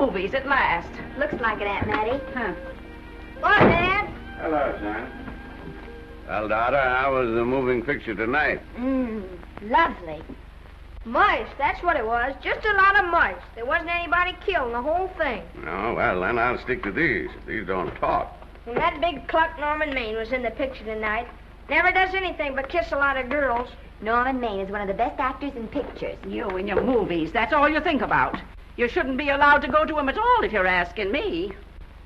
movies at last. Looks like it, Aunt Mattie. Huh. What, Dad? Hello, son. Well, daughter, how was the moving picture tonight? Lovely. Mice, that's what it was. Just a lot of mice. There wasn't anybody killed in the whole thing. No, well, then I'll stick to these. These don't talk. And that big cluck Norman Maine was in the picture tonight. Never does anything but kiss a lot of girls. Norman Maine is one of the best actors in pictures. You and your movies, that's all you think about. You shouldn't be allowed to go to him at all if you're asking me.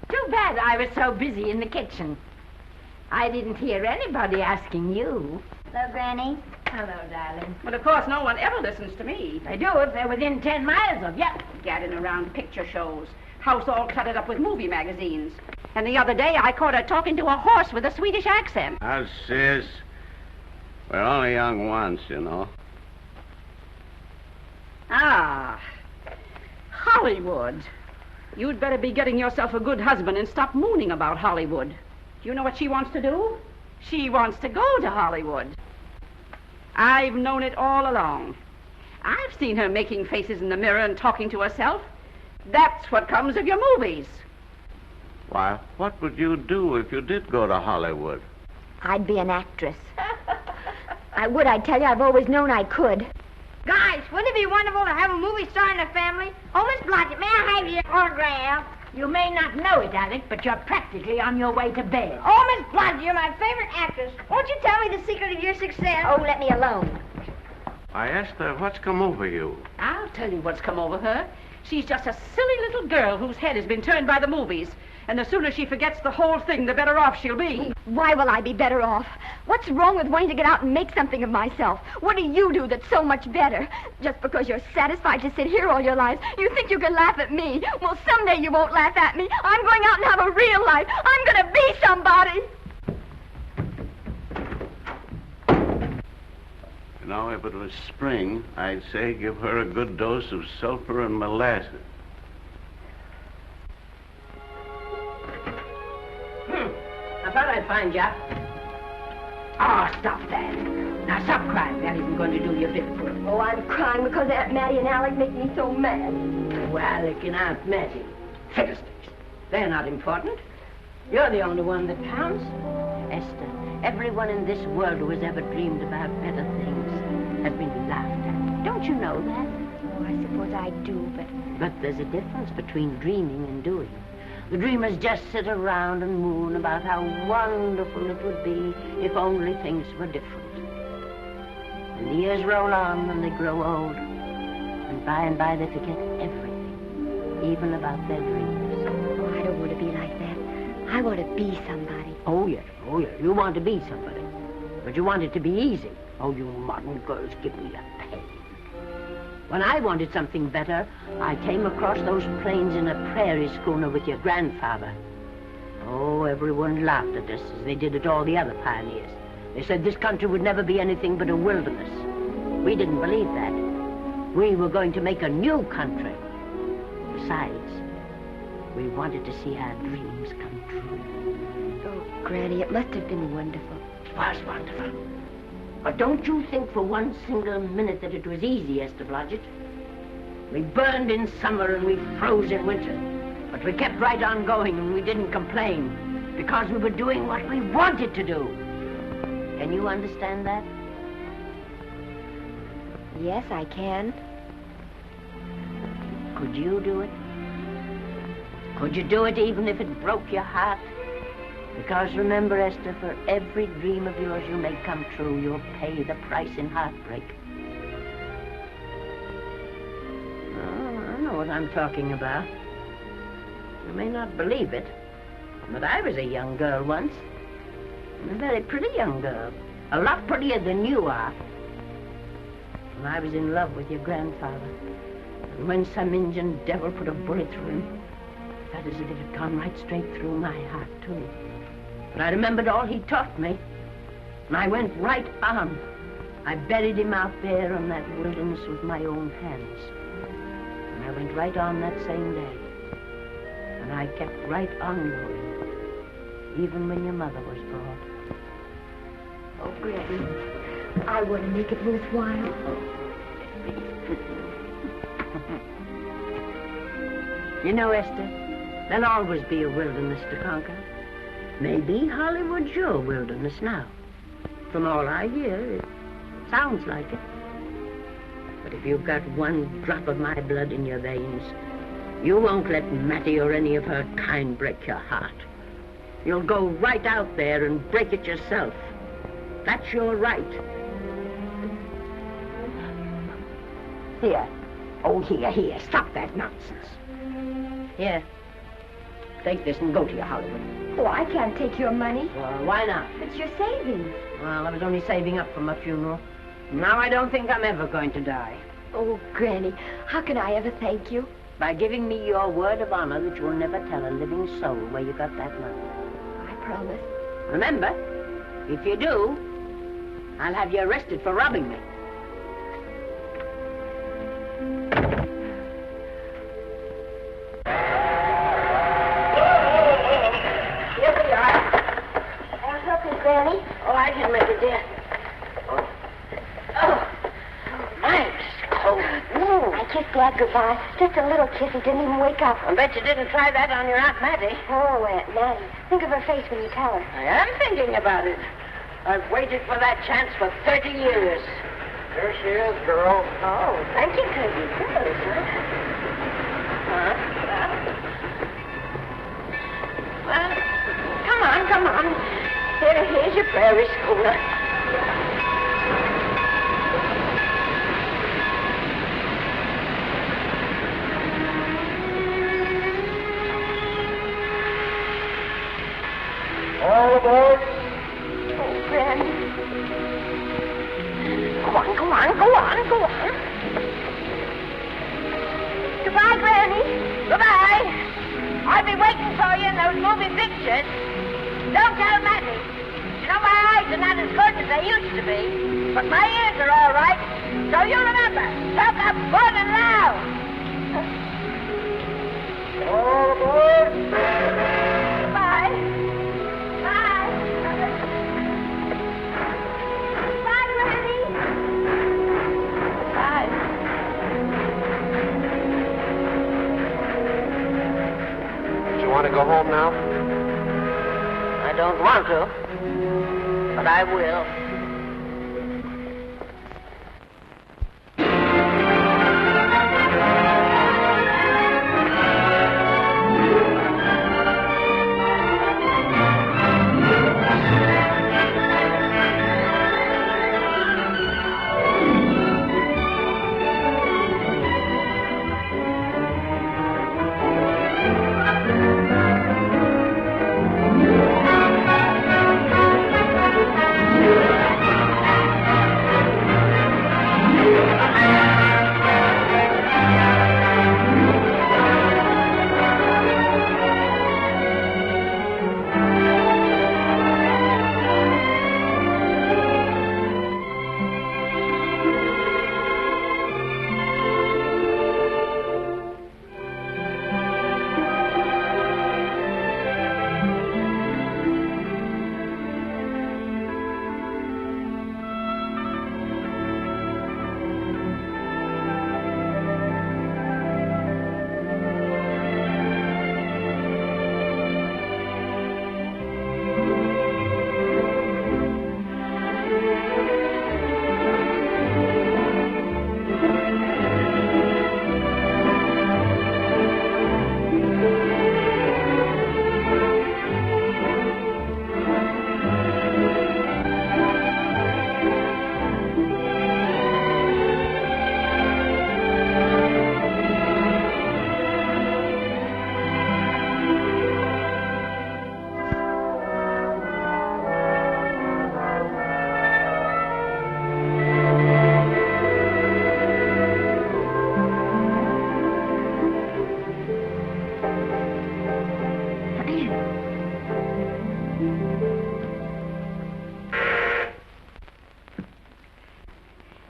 Too bad I was so busy in the kitchen. I didn't hear anybody asking you. Hello, Granny. Hello, darling. But of course no one ever listens to me. They do if they're within 10 miles of you. Gadding around picture shows. House all cluttered up with movie magazines. And the other day I caught her talking to a horse with a Swedish accent. Now, sis, we're only young once, you know. Ah, Hollywood. You'd better be getting yourself a good husband and stop mooning about Hollywood. Do you know what she wants to do? She wants to go to Hollywood. I've known it all along. I've seen her making faces in the mirror and talking to herself. That's what comes of your movies. Why, what would you do if you did go to Hollywood? I'd be an actress. I would, I tell you. I've always known I could. Guys, wouldn't it be wonderful to have a movie star in the family? Oh, Miss Blodgett, may I have your autograph? You may not know it, Alec, but you're practically on your way to bed. Oh, Miss Blodgett, you're my favorite actress. Won't you tell me the secret of your success? Oh, let me alone. I asked her, what's come over you? I'll tell you what's come over her. She's just a silly little girl whose head has been turned by the movies. And the sooner she forgets the whole thing, the better off she'll be. Why will I be better off? What's wrong with wanting to get out and make something of myself? What do you do that's so much better? Just because you're satisfied to sit here all your lives, you think you can laugh at me. Well, someday you won't laugh at me. I'm going out and have a real life. I'm going to be somebody. You know, if it was spring, I'd say give her a good dose of sulfur and molasses. I thought I'd find you. Oh, stop that. Now, stop crying. That isn't going to do you a bit of good. Oh, I'm crying because Aunt Mattie and Alec make me so mad. Oh, Alec and Aunt Mattie. Fiddlesticks. They're not important. You're the only one that counts. Esther, everyone in this world who has ever dreamed about better things has been laughed at. Don't you know that? Oh, I suppose I do, But there's a difference between dreaming and doing. The dreamers just sit around and moon about how wonderful it would be if only things were different. And the years roll on and they grow old. And by they forget everything, even about their dreams. Oh, I don't want to be like that. I want to be somebody. Oh, yeah. You want to be somebody. But you want it to be easy. Oh, you modern girls give me a pain. When I wanted something better, I came across those plains in a prairie schooner with your grandfather. Oh, everyone laughed at us as they did at all the other pioneers. They said this country would never be anything but a wilderness. We didn't believe that. We were going to make a new country. Besides, we wanted to see our dreams come true. Oh, Granny, it must have been wonderful. It was wonderful. But don't you think for one single minute that it was easy, Esther Blodgett. We burned in summer and we froze in winter. But we kept right on going and we didn't complain because we were doing what we wanted to do. Can you understand that? Yes, I can. Could you do it? Could you do it even if it broke your heart? Because remember, Esther, for every dream of yours you make come true, you'll pay the price in heartbreak. Oh, I know what I'm talking about. You may not believe it, but I was a young girl once. A very pretty young girl. A lot prettier than you are. And I was in love with your grandfather. And when some Indian devil put a bullet through him, I felt as if it had gone right straight through my heart, too. But I remembered all he taught me, and I went right on. I buried him out there in that wilderness with my own hands. And I went right on that same day. And I kept right on going, even when your mother was gone. Oh, Granny, I want to make it worthwhile. You know, Esther, there'll always be a wilderness to conquer. Maybe Hollywood's your wilderness now. From all I hear, it sounds like it. But if you've got one drop of my blood in your veins, you won't let Mattie or any of her kind break your heart. You'll go right out there and break it yourself. That's your right. Here. Oh, here. Stop that nonsense. Here. Take this and go to your Hollywood. Oh, I can't take your money. Well, why not? It's your savings. Well, I was only saving up for my funeral. Now I don't think I'm ever going to die. Oh, Granny, how can I ever thank you? By giving me your word of honor that you'll never tell a living soul where you got that money. I promise. Remember, if you do, I'll have you arrested for robbing me. Here we are. I'll help you, Granny. Oh, I can make it, dear. Oh, nice. Oh, I kissed Dad goodbye. Just a little kiss. He didn't even wake up. I bet you didn't try that on your Aunt Mattie. Oh, Aunt Mattie. Think of her face when you tell her. I am thinking about it. I've waited for that chance for 30 years. Here she is, girl. Oh, thank you, Kirby. Good, huh? Well, come on. Here's your prairie schooner. All aboard. Oh, Granny. Go on. Goodbye, Granny. Goodbye. I'll be waiting for you in those movie pictures. Don't tell Mattie. You know, my eyes are not as good as they used to be, but my ears are all right. So you remember, talk up good and loud. All aboard. Goodbye. Bye. Bye, Granny. Bye. You want to go home now? I don't want to, but I will.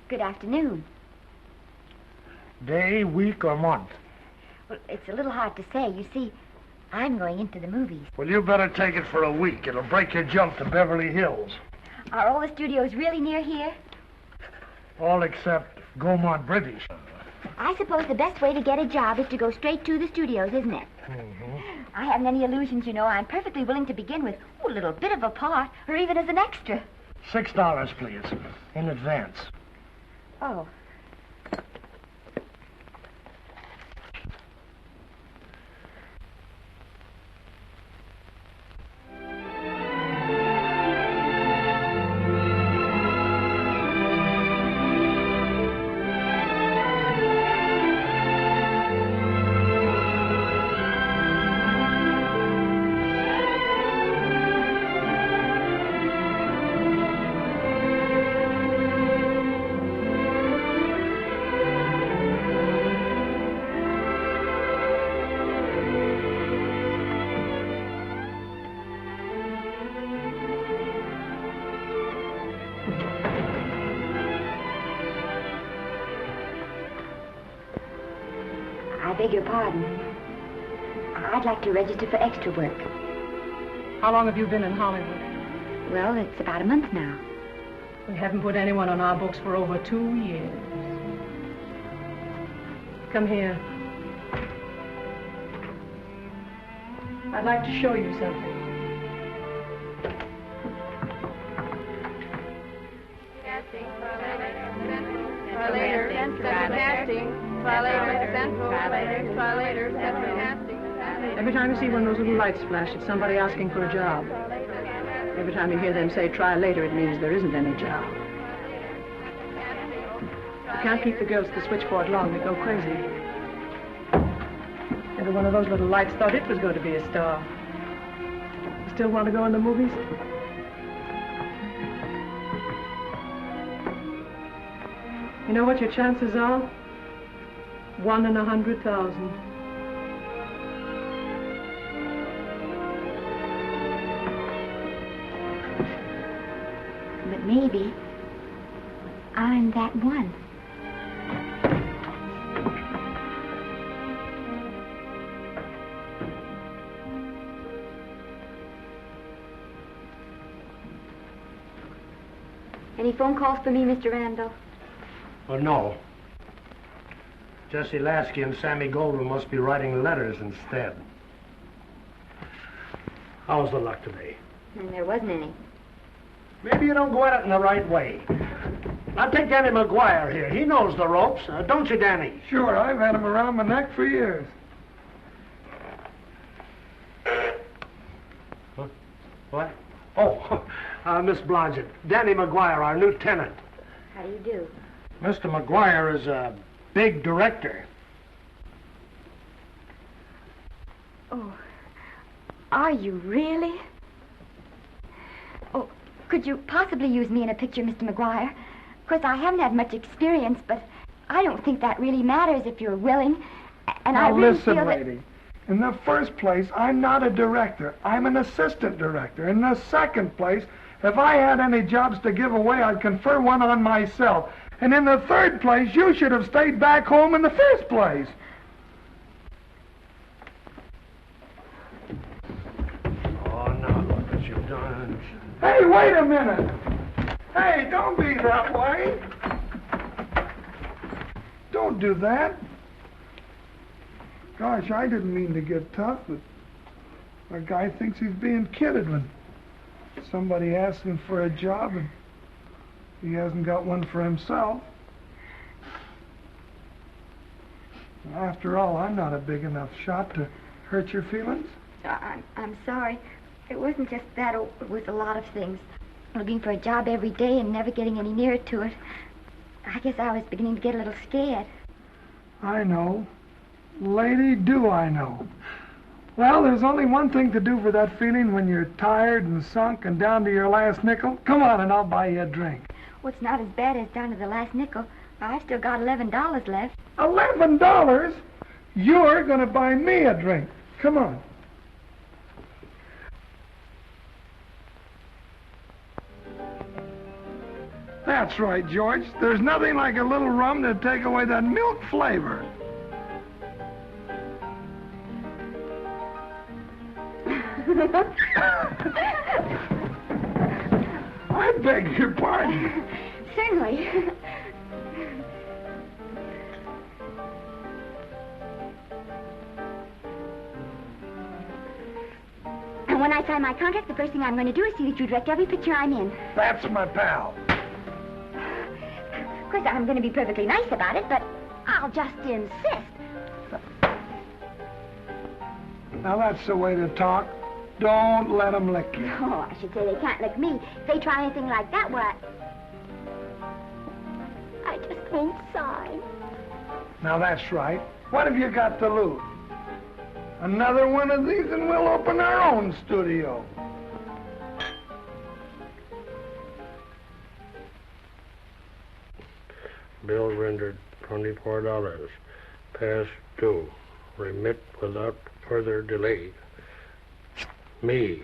Good afternoon. Day, week, or month? Well, it's a little hard to say. You see, I'm going into the movies. Well, you better take it for a week. It'll break your jump to Beverly Hills. Are all the studios really near here? All except Gaumont British. I suppose the best way to get a job is to go straight to the studios, isn't it? Mm-hmm. I haven't any illusions, you know. I'm perfectly willing to begin with a little bit of a part, or even as an extra. $6, please, in advance. Oh. I beg your pardon. I'd like to register for extra work. How long have you been in Hollywood? Well, it's about a month now. We haven't put anyone on our books for over 2 years. Come here. I'd like to show you something. Every time you see one of those little lights flash, it's somebody asking for a job. Every time you hear them say, try later, it means there isn't any job. You can't keep the girls at the switchboard long. They go crazy. Every one of those little lights thought it was going to be a star. You still want to go in the movies? You know what your chances are? 1 in 100,000. But maybe I'm that one. Any phone calls for me, Mr. Randall? Oh, no. Jesse Lasky and Sammy Goldwyn must be writing letters instead. How's the luck today? And there wasn't any. Maybe you don't go at it in the right way. Now take Danny McGuire here. He knows the ropes. Don't you, Danny? Sure, I've had him around my neck for years. Huh? What? Oh, Miss Blodgett. Danny McGuire, our new tenant. How do you do? Mr. McGuire is a big director. Oh, are you really? Oh, could you possibly use me in a picture, Mr. McGuire? Of course, I haven't had much experience, but I don't think that really matters if you're willing. And I Now really listen, feel lady. In the first place, I'm not a director. I'm an assistant director. In the second place, if I had any jobs to give away, I'd confer one on myself. And in the third place, you should have stayed back home in the first place. Oh, now look what you've done. Hey, wait a minute. Hey, don't be that way. Don't do that. Gosh, I didn't mean to get tough, but a guy thinks he's being kidded when somebody asks him for a job and he hasn't got one for himself. After all, I'm not a big enough shot to hurt your feelings. I'm sorry. It wasn't just that. It was a lot of things. Looking for a job every day and never getting any nearer to it. I guess I was beginning to get a little scared. I know. Lady, do I know. Well, there's only one thing to do for that feeling when you're tired and sunk and down to your last nickel. Come on and I'll buy you a drink. Well, it's not as bad as down to the last nickel. I've still got $11 left. $11? You're going to buy me a drink. Come on. That's right, George. There's nothing like a little rum to take away that milk flavor. I beg your pardon. Certainly. when I sign my contract, the first thing I'm going to do is see that you direct every picture I'm in. That's my pal. Of course, I'm going to be perfectly nice about it, but I'll just insist. Now, that's the way to talk. Don't let them lick you. Oh, I should say they can't lick me. If they try anything like that, well, I just won't sign. Now, that's right. What have you got to lose? Another one of these and we'll open our own studio. Bill rendered $24. Past due. Remit without further delay. Me.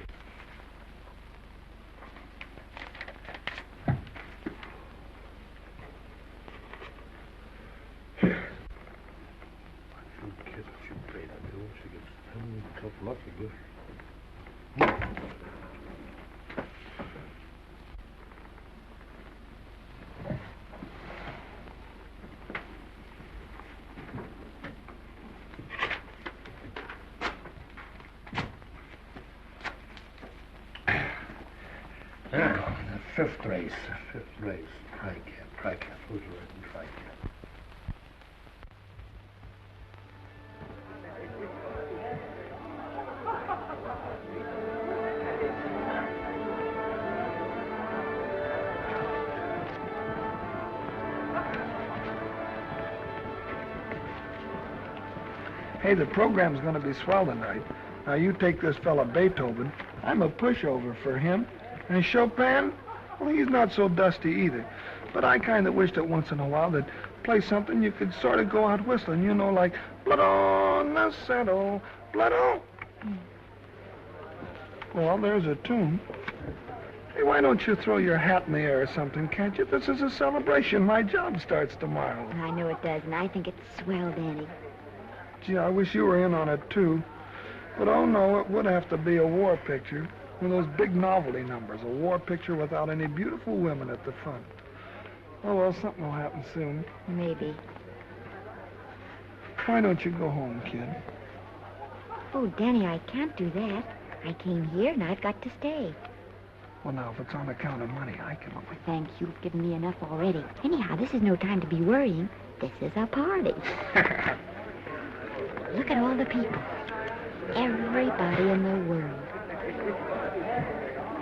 Fifth race. Tri-Cap. Who's riding Tri-Cap? Hey, the program's going to be swell tonight. Now, you take this fella Beethoven. I'm a pushover for him. And Chopin, well, he's not so dusty either. But I kind of wish that once in a while they'd play something you could sort of go out whistling, you know, like Blood on the Saddle, Blood on. Well, there's a tune. Hey, why don't you throw your hat in the air or something, can't you? This is a celebration. My job starts tomorrow. I know it does, and I think it's swell, Danny. Gee, I wish you were in on it, too. But, oh, no, it would have to be a war picture. One of those big novelty numbers, a war picture without any beautiful women at the front. Oh, well, something will happen soon. Maybe. Why don't you go home, kid? Oh, Danny, I can't do that. I came here, and I've got to stay. Well, now, if it's on account of money, I can... Oh, thank you. You've given me enough already. Anyhow, this is no time to be worrying. This is a party. Look at all the people. Everybody in the world.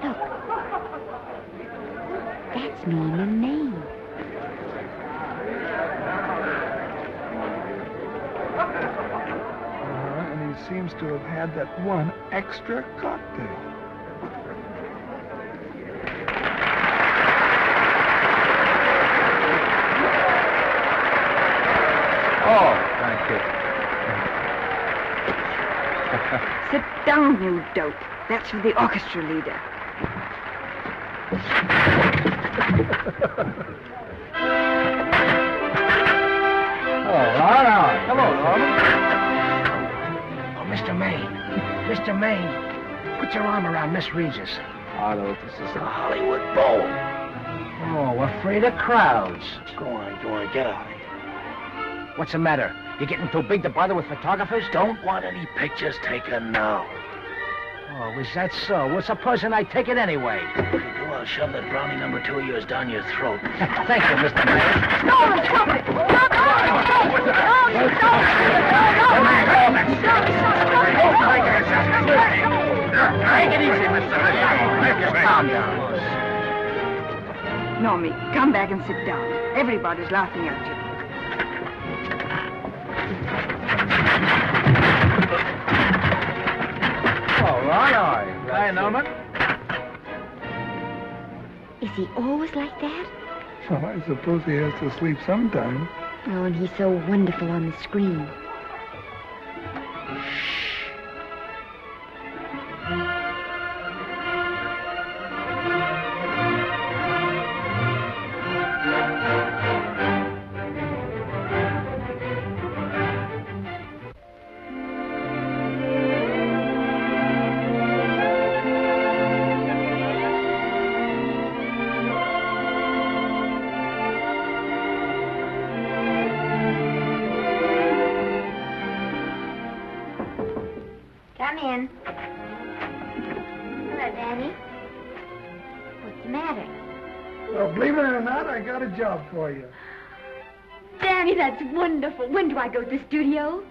Look. That's me and Maine. And he seems to have had that one extra cocktail. Oh, thank you. Sit down, you dope. That's for the orchestra leader. All right. Hello, Norman. Oh, Mr. Maine. Mr. Maine, put your arm around Miss Regis. Otto, this is a Hollywood bowl. Oh, afraid of crowds. Go on, get out of here. What's the matter? You getting too big to bother with photographers? Don't want any pictures taken now. Oh, is that so? Well, supposing I take it anyway. Well, I'll shove that brownie number 2 of yours down your throat. Thank you, Mr. Maine. No, stop it! Stop it! Take it easy, Mr. Calm down. Normie, come back and sit down. Everybody's laughing at you. All right. Hi, Norman. Is he always like that? Well, I suppose he has to sleep sometime. Oh, and he's so wonderful on the screen. Come in. Danny. What's the matter? Well, believe it or not, I got a job for you. Danny, that's wonderful. When do I go to the studio?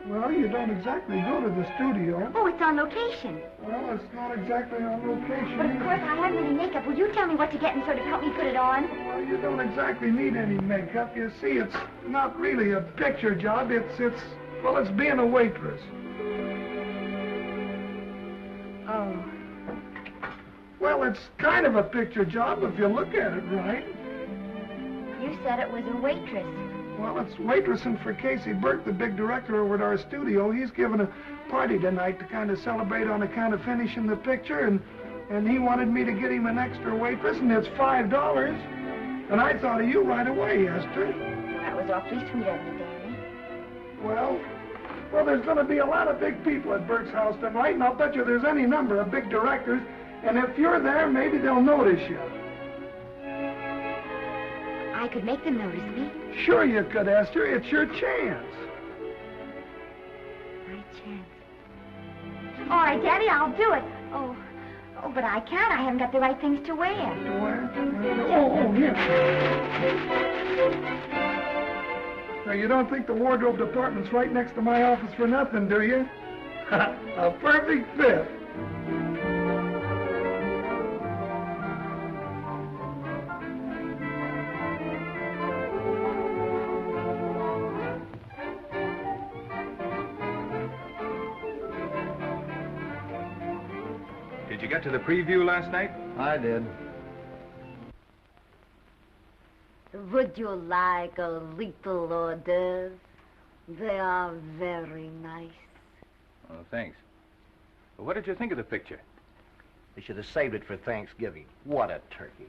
Well, you don't exactly go to the studio. Oh, it's on location. Well, it's not exactly on location. But of course, I haven't any makeup. Will you tell me what to get and sort of help me put it on? Well, you don't exactly need any makeup. You see, it's not really a picture job. It's being a waitress. Oh. Well, it's kind of a picture job if you look at it right. You said it was a waitress. Well, it's waitressing for Casey Burke, the big director over at our studio. He's giving a party tonight to kind of celebrate on account of finishing the picture, and he wanted me to get him an extra waitress, and it's $5. And I thought of you right away, Esther. That was awfully sweet of you, Danny. Well, there's going to be a lot of big people at Burke's house tonight, and I'll bet you there's any number of big directors, and if you're there, maybe they'll notice you. I could make them notice me. Sure you could, Esther. It's your chance. My chance. All right, Daddy, I'll do it. Oh, but I can't. I haven't got the right things to wear. To wear? Oh, here. Now, you don't think the wardrobe department's right next to my office for nothing, do you? A perfect fit. Did you get to the preview last night? I did. Would you like a little hors d'oeuvre? They are very nice. Oh, thanks. Well, what did you think of the picture? They should have saved it for Thanksgiving. What a turkey.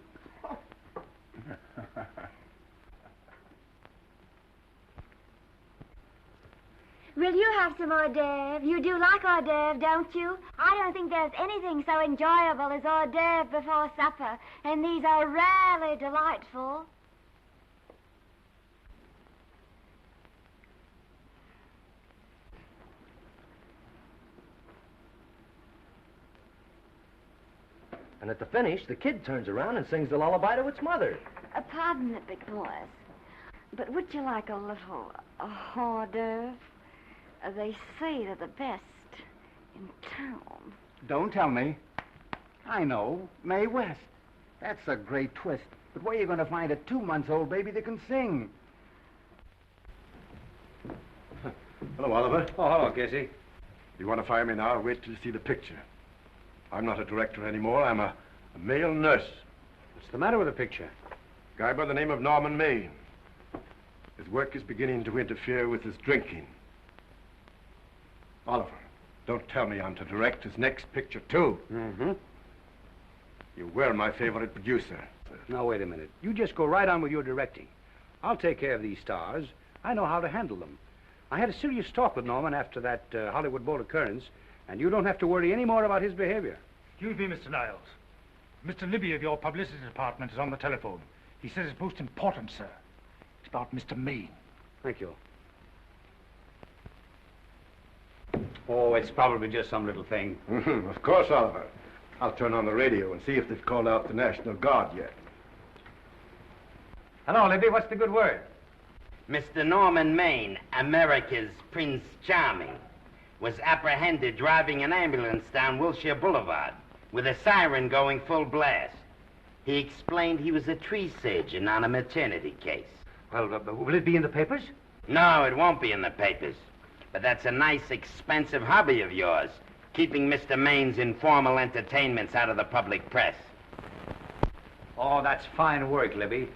Will you have some hors d'oeuvre? You do like hors d'oeuvre, don't you? I don't think there's anything so enjoyable as hors d'oeuvre before supper, and these are rarely delightful. And at the finish, the kid turns around and sings the lullaby to its mother. Pardon the big boys, but would you like a little hors d'oeuvre? They say they're the best in town. Don't tell me. I know. Mae West. That's a great twist. But where are you going to find a 2-month-old baby that can sing? Hello, Oliver. Oh, hello, Casey. You want to fire me now or wait till you see the picture? I'm not a director anymore. I'm a male nurse. What's the matter with the picture? Guy by the name of Norman Maine. His work is beginning to interfere with his drinking. Oliver, don't tell me I'm to direct his next picture, too. Mm-hmm. You were my favorite producer. Now, wait a minute. You just go right on with your directing. I'll take care of these stars. I know how to handle them. I had a serious talk with Norman after that Hollywood Bowl occurrence, and you don't have to worry any more about his behavior. Excuse me, Mr. Niles. Mr. Libby of your publicity department is on the telephone. He says it's most important, sir. It's about Mr. Maine. Thank you. Oh, it's probably just some little thing. Mm-hmm. Of course, Oliver. I'll turn on the radio and see if they've called out the National Guard yet. Hello, Libby. What's the good word? Mr. Norman Maine, America's Prince Charming, was apprehended driving an ambulance down Wilshire Boulevard with a siren going full blast. He explained he was a tree surgeon on a maternity case. Well, will it be in the papers? No, it won't be in the papers. But that's a nice, expensive hobby of yours, keeping Mr. Maine's informal entertainments out of the public press. Oh, that's fine work, Libby.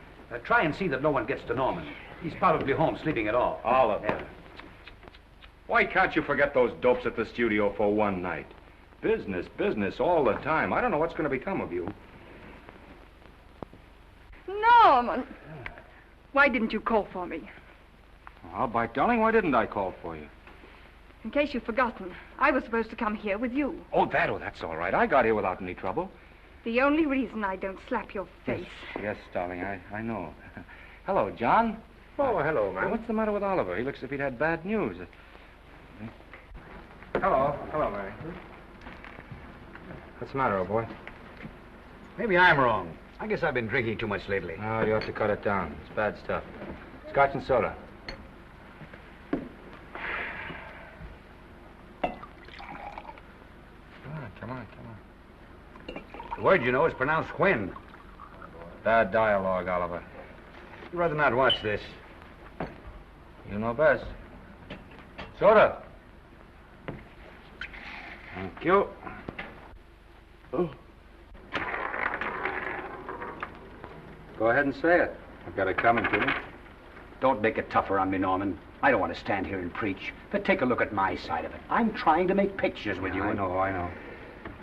Try and see that no one gets to Norman. He's probably home sleeping it off. Oliver. Yeah. Why can't you forget those dopes at the studio for one night? Business, business, all the time. I don't know what's going to become of you. Norman! Why didn't you call for me? Well, by darling, why didn't I call for you? In case you've forgotten, I was supposed to come here with you. Oh, that's all right. I got here without any trouble. The only reason I don't slap your face. Yes, darling, I know. Hello, John. Oh, hello, ma'am. What's the matter with Oliver? He looks as if he'd had bad news. Hello, Mary. What's the matter, old boy? Maybe I'm wrong. I guess I've been drinking too much lately. Oh, you ought to cut it down. It's bad stuff. Scotch and soda. Come on. The word, you know, is pronounced when. Bad dialogue, Oliver. You'd rather not watch this. You know best. Soda. Thank you. Oh. Go ahead and say it. I've got it coming to me. Don't make it tougher on me, Norman. I don't want to stand here and preach, but take a look at my side of it. I'm trying to make pictures with you. I know.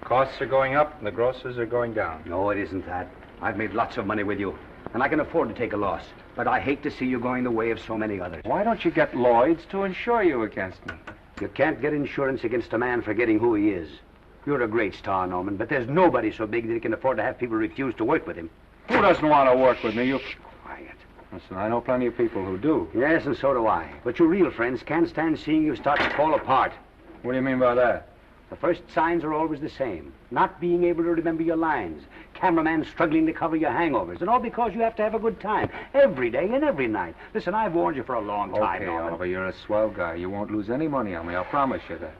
Costs are going up and the grosses are going down. No, it isn't that. I've made lots of money with you, and I can afford to take a loss. But I hate to see you going the way of so many others. Why don't you get Lloyd's to insure you against me? You can't get insurance against a man forgetting who he is. You're a great star, Norman, but there's nobody so big that he can afford to have people refuse to work with him. Who doesn't want to work with me? You... Quiet. Listen, I know plenty of people who do. Yes, and so do I. But your real friends can't stand seeing you start to fall apart. What do you mean by that? The first signs are always the same. Not being able to remember your lines. Cameraman struggling to cover your hangovers. And all because you have to have a good time. Every day and every night. Listen, I've warned you for a long time, Okay, Norman. Oliver, you're a swell guy. You won't lose any money on me. I'll promise you that.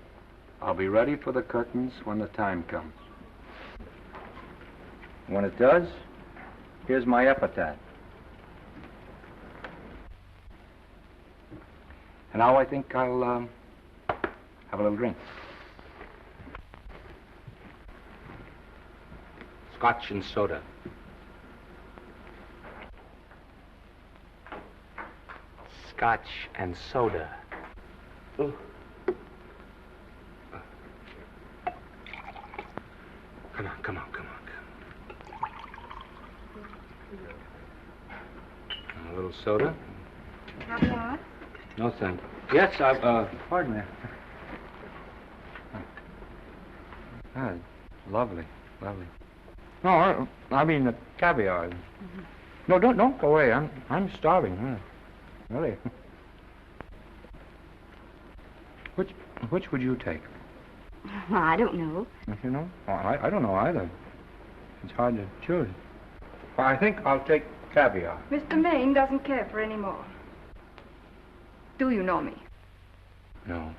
I'll be ready for the curtains when the time comes. When it does, here's my epitaph. And now I think I'll have a little drink. Scotch and soda. Scotch and soda. Oh. Come on. A little soda? Caviar? No, thank you. Yes, pardon me. Ah, lovely. No, I mean the caviar. Mm-hmm. No, don't go away. I'm starving. Really. Which would you take? Well, I don't know. You know? I don't know either. It's hard to choose. Well, I think I'll take caviar. Mr. Maine doesn't care for any more. Do you, Normie? No.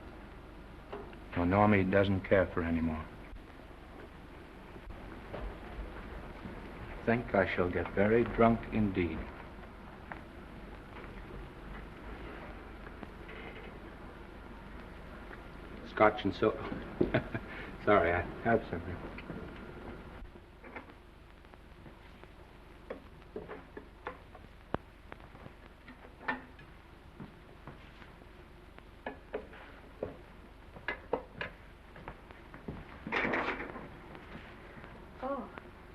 No, Normie doesn't care for any more. I think I shall get very drunk indeed. Scotch and soda. Sorry, I have something. Oh.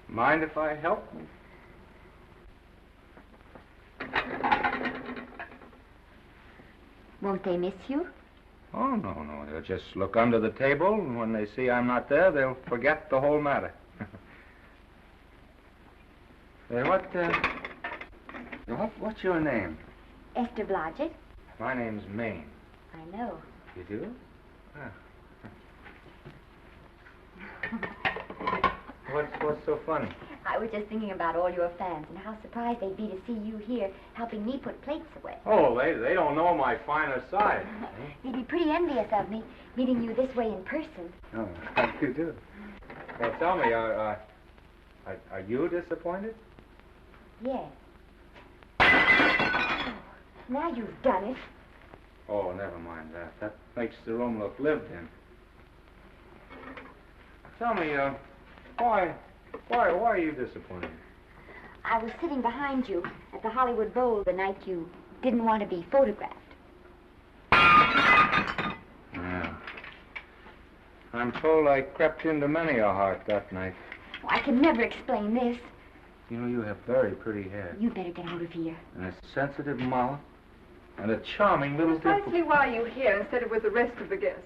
Mind if I help? Won't they miss you? Oh, no. They'll just look under the table, and when they see I'm not there, they'll forget the whole matter. What's your name? Esther Blodgett. My name's Maine. I know. You do? What's so funny? I was just thinking about all your fans and how surprised they'd be to see you here helping me put plates away. Oh, they don't know my finer side. They'd be pretty envious of me, meeting you this way in person. Oh, how you do? Well, tell me, are you disappointed? Yes. Now you've done it. Oh, never mind that. That makes the room look lived in. Tell me, why are you disappointed? I was sitting behind you at the Hollywood Bowl the night you didn't want to be photographed. Yeah. I'm told I crept into many a heart that night. Oh, I can never explain this. You know, you have very pretty hair. You better get out of here. And a sensitive mouth. And a charming little dimple. Precisely why are you here instead of with the rest of the guests?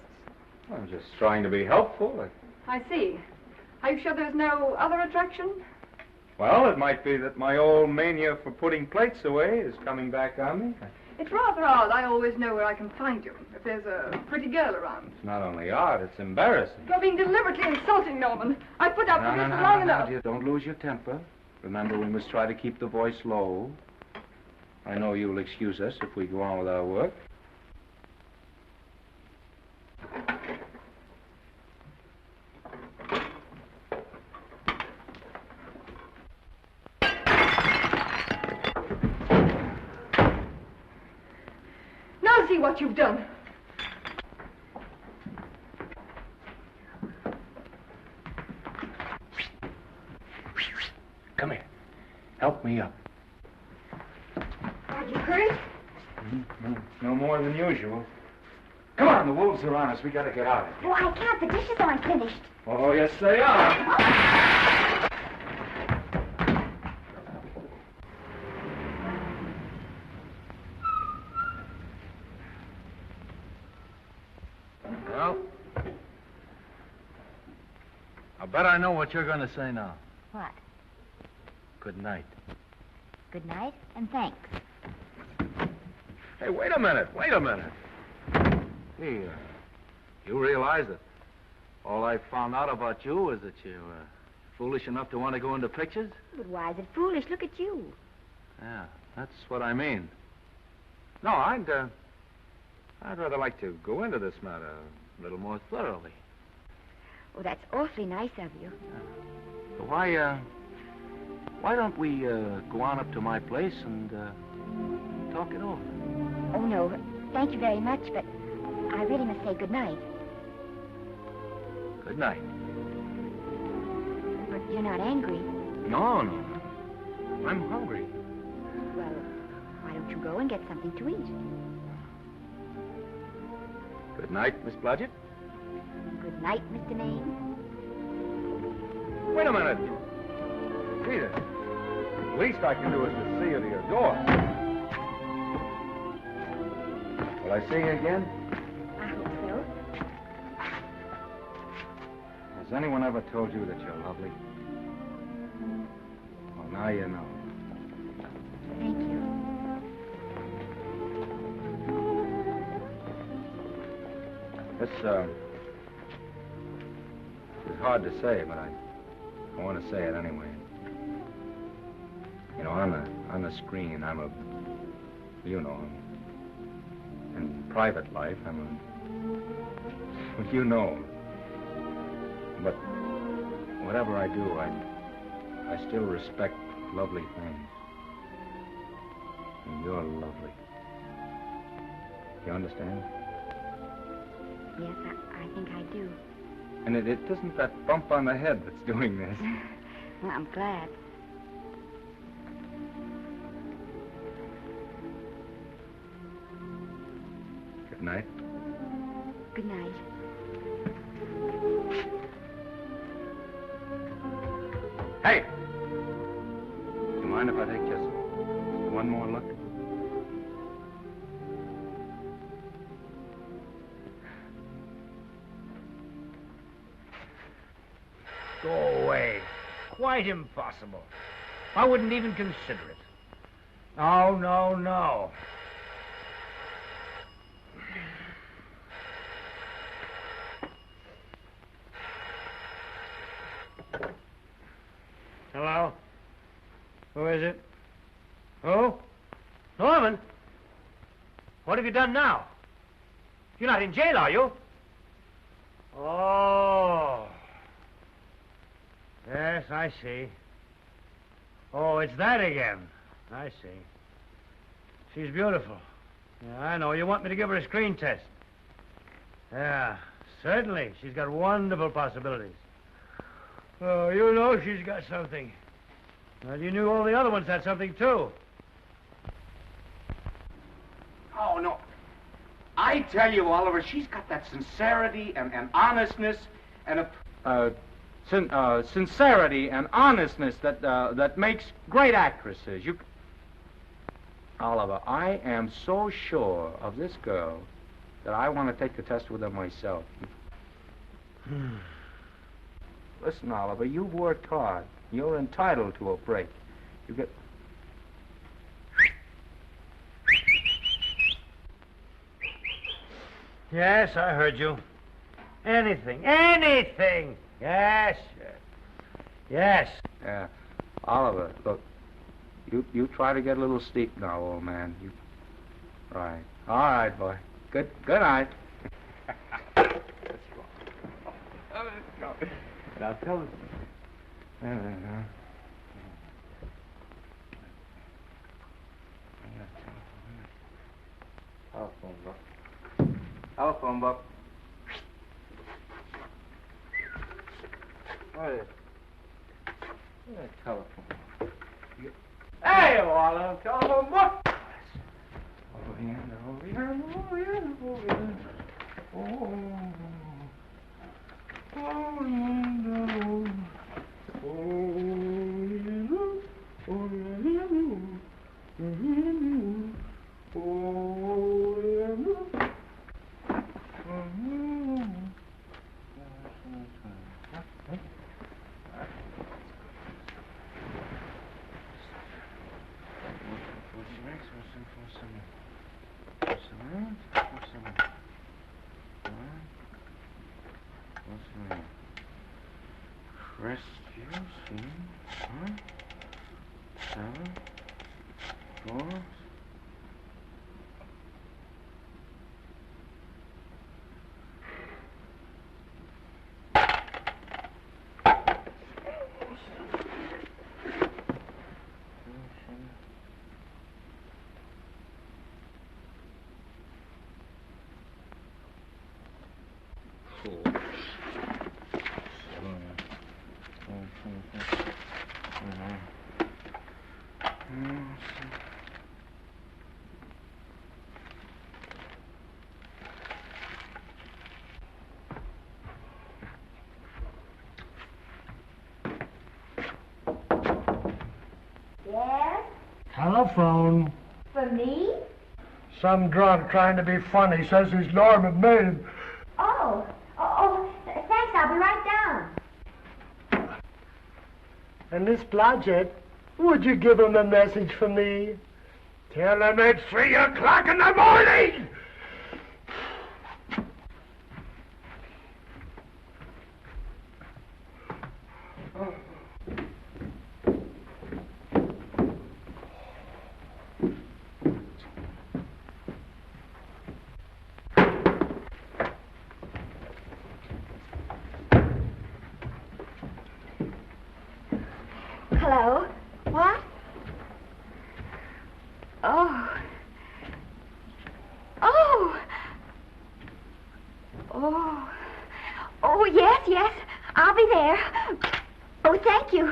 I'm just trying to be helpful. I see. Are you sure there's no other attraction? Well, it might be that my old mania for putting plates away is coming back on me. It's rather odd. I always know where I can find you if there's a pretty girl around. It's not only odd, it's embarrassing. You're being deliberately insulting, Norman. I put up with this for long enough. Dear, don't lose your temper. Remember, we must try to keep the voice low. I know you'll excuse us if we go on with our work. Now see what you've done. Come here. Help me up. Are you hurt? No more than usual. Come on, the wolves are on us. We gotta get out of here. Oh, I can't. The dishes aren't finished. Oh, yes, they are. Well, I bet I know what you're going to say now. What? Good night. Good night, and thanks. Hey, wait a minute. Hey, you realize that all I found out about you is that you're foolish enough to want to go into pictures? But why is it foolish? Look at you. Yeah, that's what I mean. No, I'd rather like to go into this matter a little more thoroughly. Oh, that's awfully nice of you. So why don't we go on up to my place and talk it over? Oh, no. Thank you very much, but I really must say good night. Good night. But you're not angry. No. I'm hungry. Well, why don't you go and get something to eat? Good night, Miss Blodgett. Good night, Mr. Maine. Wait a minute. Peter, the least I can do is to see you to your door. Will I see you again? I hope so. Has anyone ever told you that you're lovely? Well, now you know. Thank you. It's hard to say, but I want to say it anyway. You know, on the screen, I'm a, you know, in private life, I'm a, well, you know. But whatever I do, I still respect lovely things. And you're lovely. You understand? Yes, I think I do. And it isn't that bump on the head that's doing this. Well, I'm glad. Good night. Good night. Hey! Do you mind if I take just one more look? Go away. Quite impossible. I wouldn't even consider it. No. Hello? Who is it? Who? Norman? What have you done now? You're not in jail, are you? Oh. Yes, I see. Oh, it's that again. I see. She's beautiful. Yeah, I know. You want me to give her a screen test? Yeah, certainly. She's got wonderful possibilities. Oh, you know she's got something. Well, you knew all the other ones had something, too. Oh, no. I tell you, Oliver, she's got that sincerity and honestness and a... sincerity and honestness that makes great actresses. Oliver, I am so sure of this girl that I want to take the test with her myself. Listen, Oliver, you've worked hard. You're entitled to a break. You get... Yes, I heard you. Anything. Yes. Yes. Yeah. Oliver, look. You try to get a little sleep now, old man. Right. All right, boy. Good night. Now tell us. Telephone book. What is it? Telephone. Hey, Oliver, telephone book. Over here. Yes? Telephone. For me? Some drunk trying to be funny says he's Norman Maine. Oh, thanks. I'll be right down. And Miss Blodgett, would you give him a message for me? Tell him it's 3 o'clock in the morning! Hello? What? Oh. Oh, yes. I'll be there. Oh, thank you.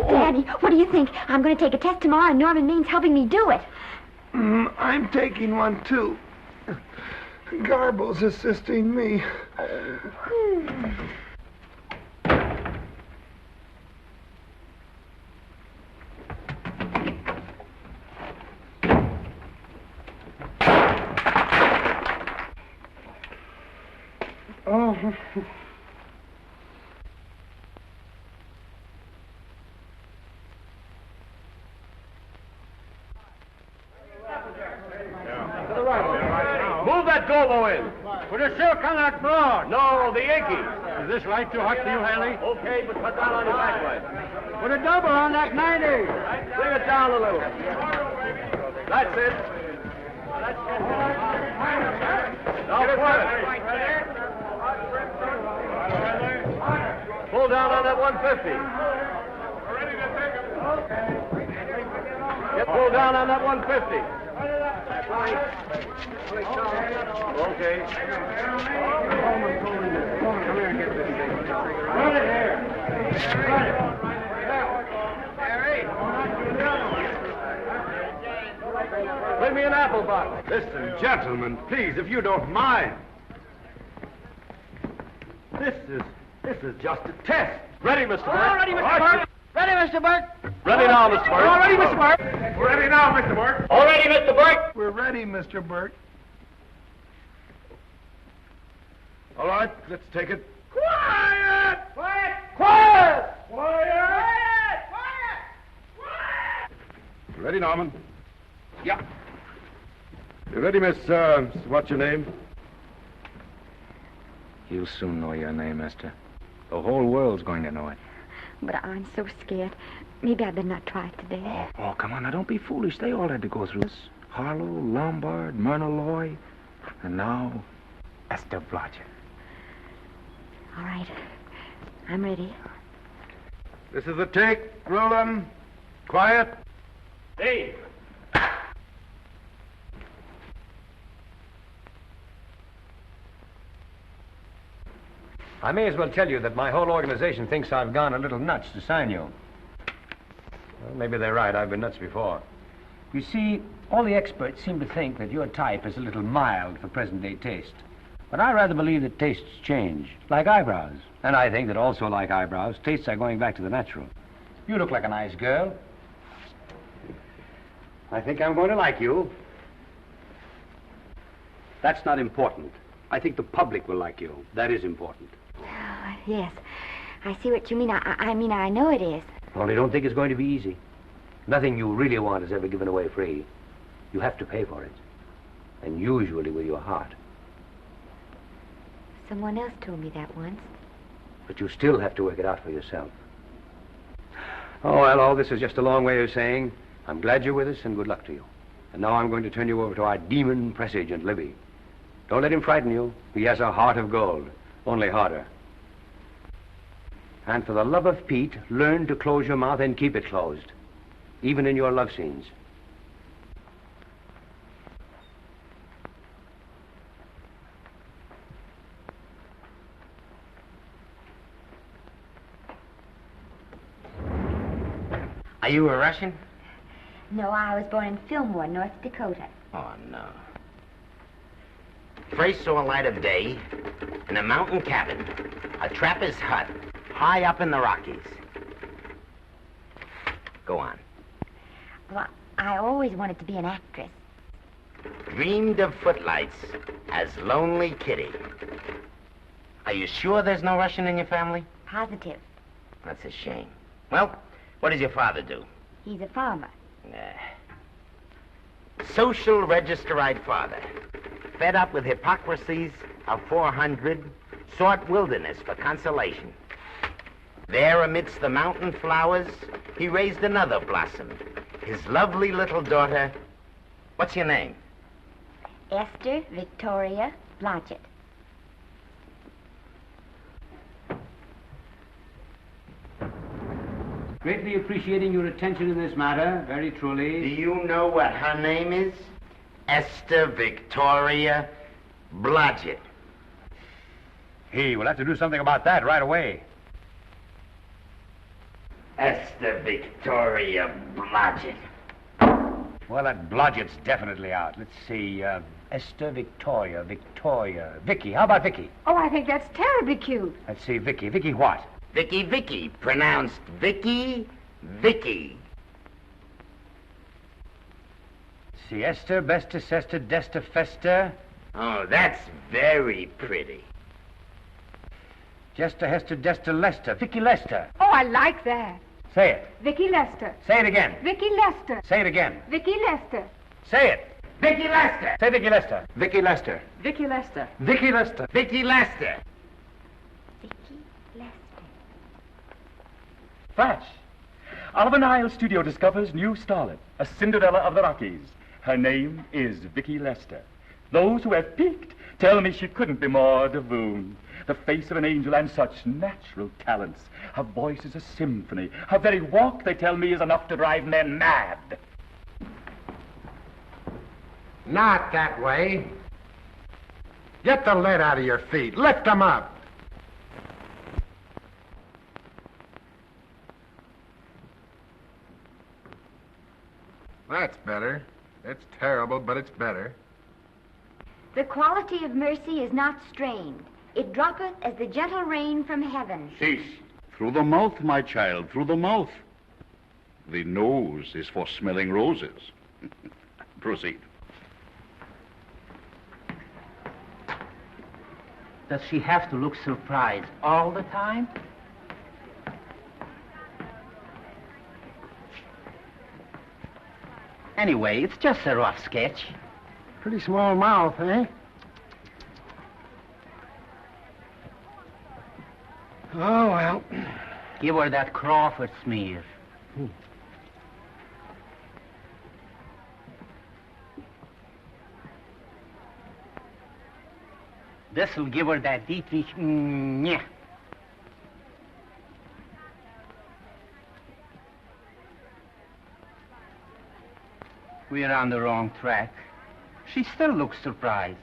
Daddy, what do you think? I'm going to take a test tomorrow, and Norman Main's helping me do it. I'm taking one, too. Garble's assisting me. Oh. Move that gobo in. Put a silk on that broad. No, the Yankee. Is this light too hot for you, Haley? Okay, but cut down on your backlight. Put a double on that 90. Bring it down a little. That's it. Now put it. Pull down on that 150. Get pulled down on that 150. Okay. Come here and get this thing. Run it here. Run it. Bring me an apple box. Listen, gentlemen, please, if you don't mind. This is just a test. Ready, Mr. Burke? All ready, Mr. Burke. Ready, Mr. Burke. Ready now, Mr. Burke. All ready, Mr. Burke. We're ready now, Mr. Burke. All ready, Mr. Burke. We're ready, Mr. Burke. All right, let's take it. Quiet! Quiet! Quiet! Quiet! Ready, Norman? Yeah. You ready, Miss, what's your name? You'll soon know your name, Esther. The whole world's going to know it. But I'm so scared. Maybe I better not try it today. Oh, come on, now don't be foolish. They all had to go through this. Harlow, Lombard, Myrna Loy, and now Esther Blodgett. All right. I'm ready. This is the take. Roland. Quiet. Hey. I may as well tell you that my whole organization thinks I've gone a little nuts to sign you. Well, maybe they're right. I've been nuts before. You see, all the experts seem to think that your type is a little mild for present-day taste. But I rather believe that tastes change, like eyebrows. And I think that also, like eyebrows, tastes are going back to the natural. You look like a nice girl. I think I'm going to like you. That's not important. I think the public will like you. That is important. Oh, yes. I see what you mean. I mean, I know it is. Only don't think it's going to be easy. Nothing you really want is ever given away free. You have to pay for it. And usually with your heart. Someone else told me that once. But you still have to work it out for yourself. Oh, well, all this is just a long way of saying, I'm glad you're with us and good luck to you. And now I'm going to turn you over to our demon press agent, Libby. Don't let him frighten you. He has a heart of gold, only harder. And for the love of Pete, learn to close your mouth and keep it closed, even in your love scenes. Are you a Russian? No, I was born in Fillmore, North Dakota. Oh, no. First saw light of day in a mountain cabin, a trapper's hut, high up in the Rockies. Go on. Well, I always wanted to be an actress. Dreamed of footlights as Lonely Kitty. Are you sure there's no Russian in your family? Positive. That's a shame. Well, what does your father do? He's a farmer. Social registerite father. Fed up with hypocrisies of 400, sought wilderness for consolation. There amidst the mountain flowers, he raised another blossom. His lovely little daughter. What's your name? Esther Victoria Blodgett. Greatly appreciating your attention in this matter, very truly. Do you know what her name is? Esther Victoria Blodgett. Hey, we'll have to do something about that right away. Esther Victoria Blodgett. Well, that Blodgett's definitely out. Let's see, Esther Victoria, Vicky. How about Vicky? Oh, I think that's terribly cute. Let's see, Vicky. Vicky what? Vicky, pronounced Vicky. See, Esther, Besta, Sesta, Desta, Festa. Oh, that's very pretty. Jester, Hester, Desta, Lester. Vicky Lester. Oh, I like that. Say it. Vicky Lester. Say it again. Vicky Lester. Say it again. Vicky Lester. Say it. Vicky Lester. Say Vicky Lester. Vicky Lester. Vicky Lester. Vicky Lester. Vicky Lester. Flash. Oliver Niles Studio discovers new starlet, a Cinderella of the Rockies. Her name is Vicky Lester. Those who have peeked tell me she couldn't be more divoon. The face of an angel and such natural talents. Her voice is a symphony. Her very walk, they tell me, is enough to drive men mad. Not that way. Get the lead out of your feet. Lift them up. That's better. It's terrible, but it's better. The quality of mercy is not strained. It droppeth as the gentle rain from heaven. Cease. Through the mouth, my child, through the mouth. The nose is for smelling roses. Proceed. Does she have to look surprised all the time? Anyway, it's just a rough sketch. Pretty small mouth, eh? Oh, well. Give her that Crawford smear. This'll give her that Dietrich. Yeah. We're on the wrong track. She still looks surprised.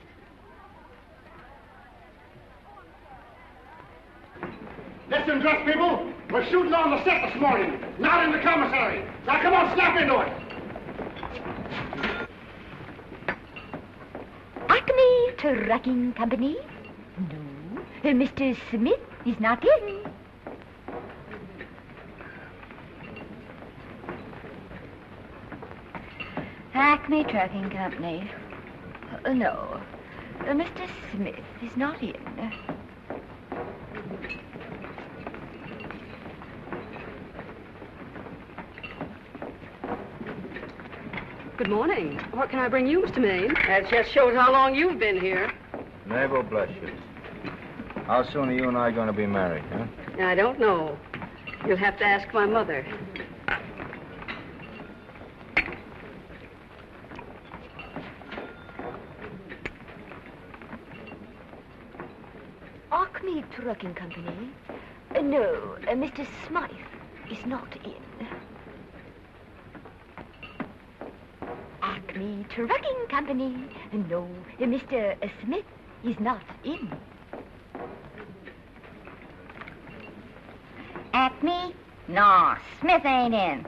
Listen, dress people. We're shooting on the set this morning, not in the commissary. Now, come on, snap into it. Acme Trucking Company? No. Mr. Smith is not in. Acme Trucking Company. No. Mr. Smith is not in. Good morning. What can I bring you, Mr. Maine? That just shows how long you've been here. Mabel, bless you. How soon are you and I going to be married, huh? I don't know. You'll have to ask my mother. Acme Trucking Company? No, Mr. Smythe is not in. Acme Trucking Company? No, Mr. Smith is not in. Acme? No, Smith ain't in.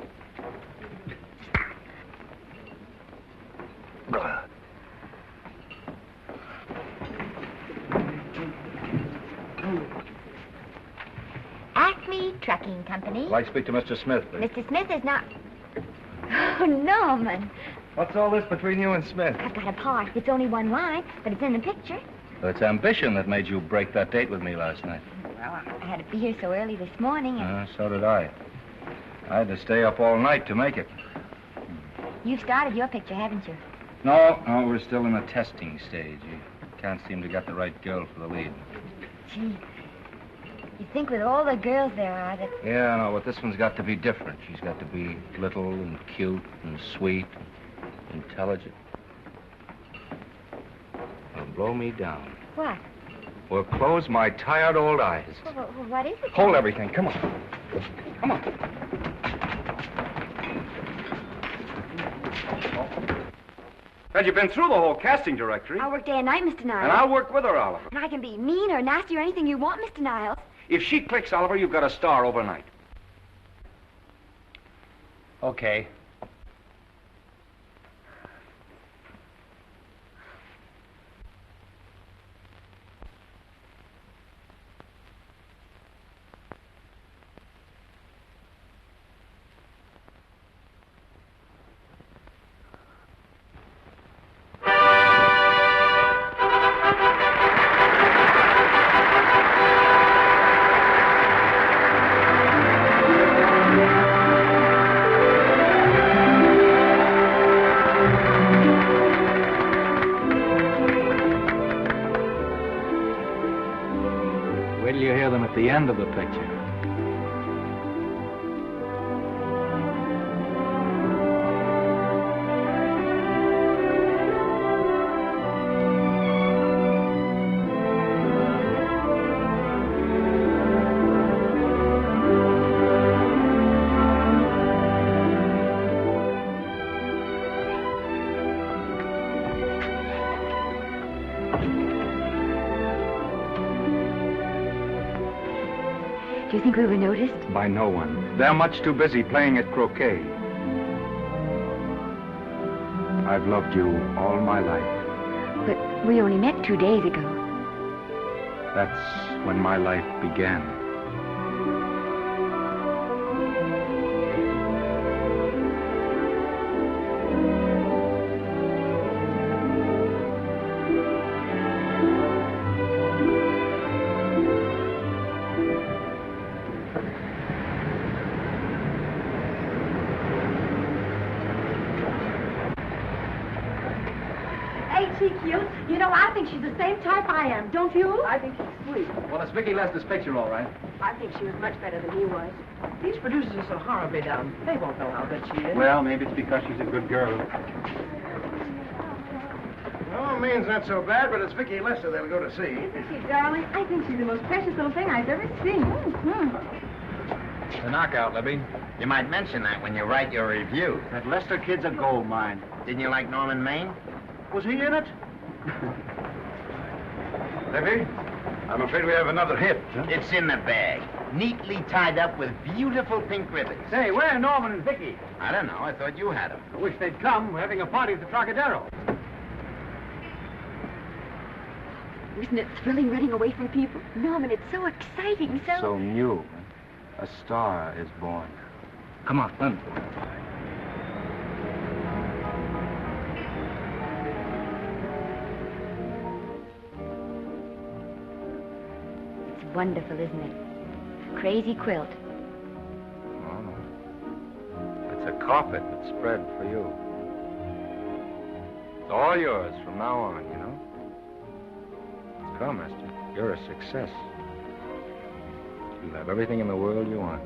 Acme Trucking Company? I'd like to speak to Mr. Smith, please. Mr. Smith is not... Oh, Norman. What's all this between you and Smith? I've got a part. It's only one line, but it's in the picture. Well, it's ambition that made you break that date with me last night. Well, I had to be here so early this morning, and So did I. I had to stay up all night to make it. you've started your picture, haven't you? No, we're still in the testing stage. You can't seem to get the right girl for the lead. Gee, you'd think with all the girls there are that... Yeah, no, but this one's got to be different. She's got to be little and cute and sweet and intelligent. It'll blow me down. What? Will close my tired old eyes. What is it? Hold everything. Come on. Come on. Well, you've been through the whole casting directory. I work day and night, Mr. Niles. And I'll work with her, Oliver. And I can be mean or nasty or anything you want, Mr. Niles. If she clicks, Oliver, you've got a star overnight. Okay. Wait till you hear them at the end of the picture. Do you think we were noticed? By no one. They're much too busy playing at croquet. I've loved you all my life. But we only met 2 days ago. That's when my life began. she cute? You know, I think she's the same type I am, don't you? I think she's sweet. Well, it's Vicki Lester's picture, all right. I think she was much better than he was. These producers are so horribly dumb. They won't know how good she is. Well, maybe it's because she's a good girl. Well, Maine's not so bad, but it's Vicki Lester they'll go to see. Isn't she, darling? I think she's the most precious little thing I've ever seen. The knockout, Libby. You might mention that when you write your review. That Lester kid's a gold mine. Didn't you like Norman Maine? Was he in it? Libby, I'm afraid we have another hit. Huh? It's in the bag, neatly tied up with beautiful pink ribbons. Say, where are Norman and Vicky? I don't know. I thought you had them. I wish they'd come. We're having a party at the Trocadero. Isn't it thrilling running away from people? Norman, it's so exciting, So new. A star is born. Come on, run. It's wonderful, isn't it? Crazy quilt. Oh. It's a carpet that's spread for you. It's all yours from now on, you know? Come, Esther. You're a success. You have everything in the world you want.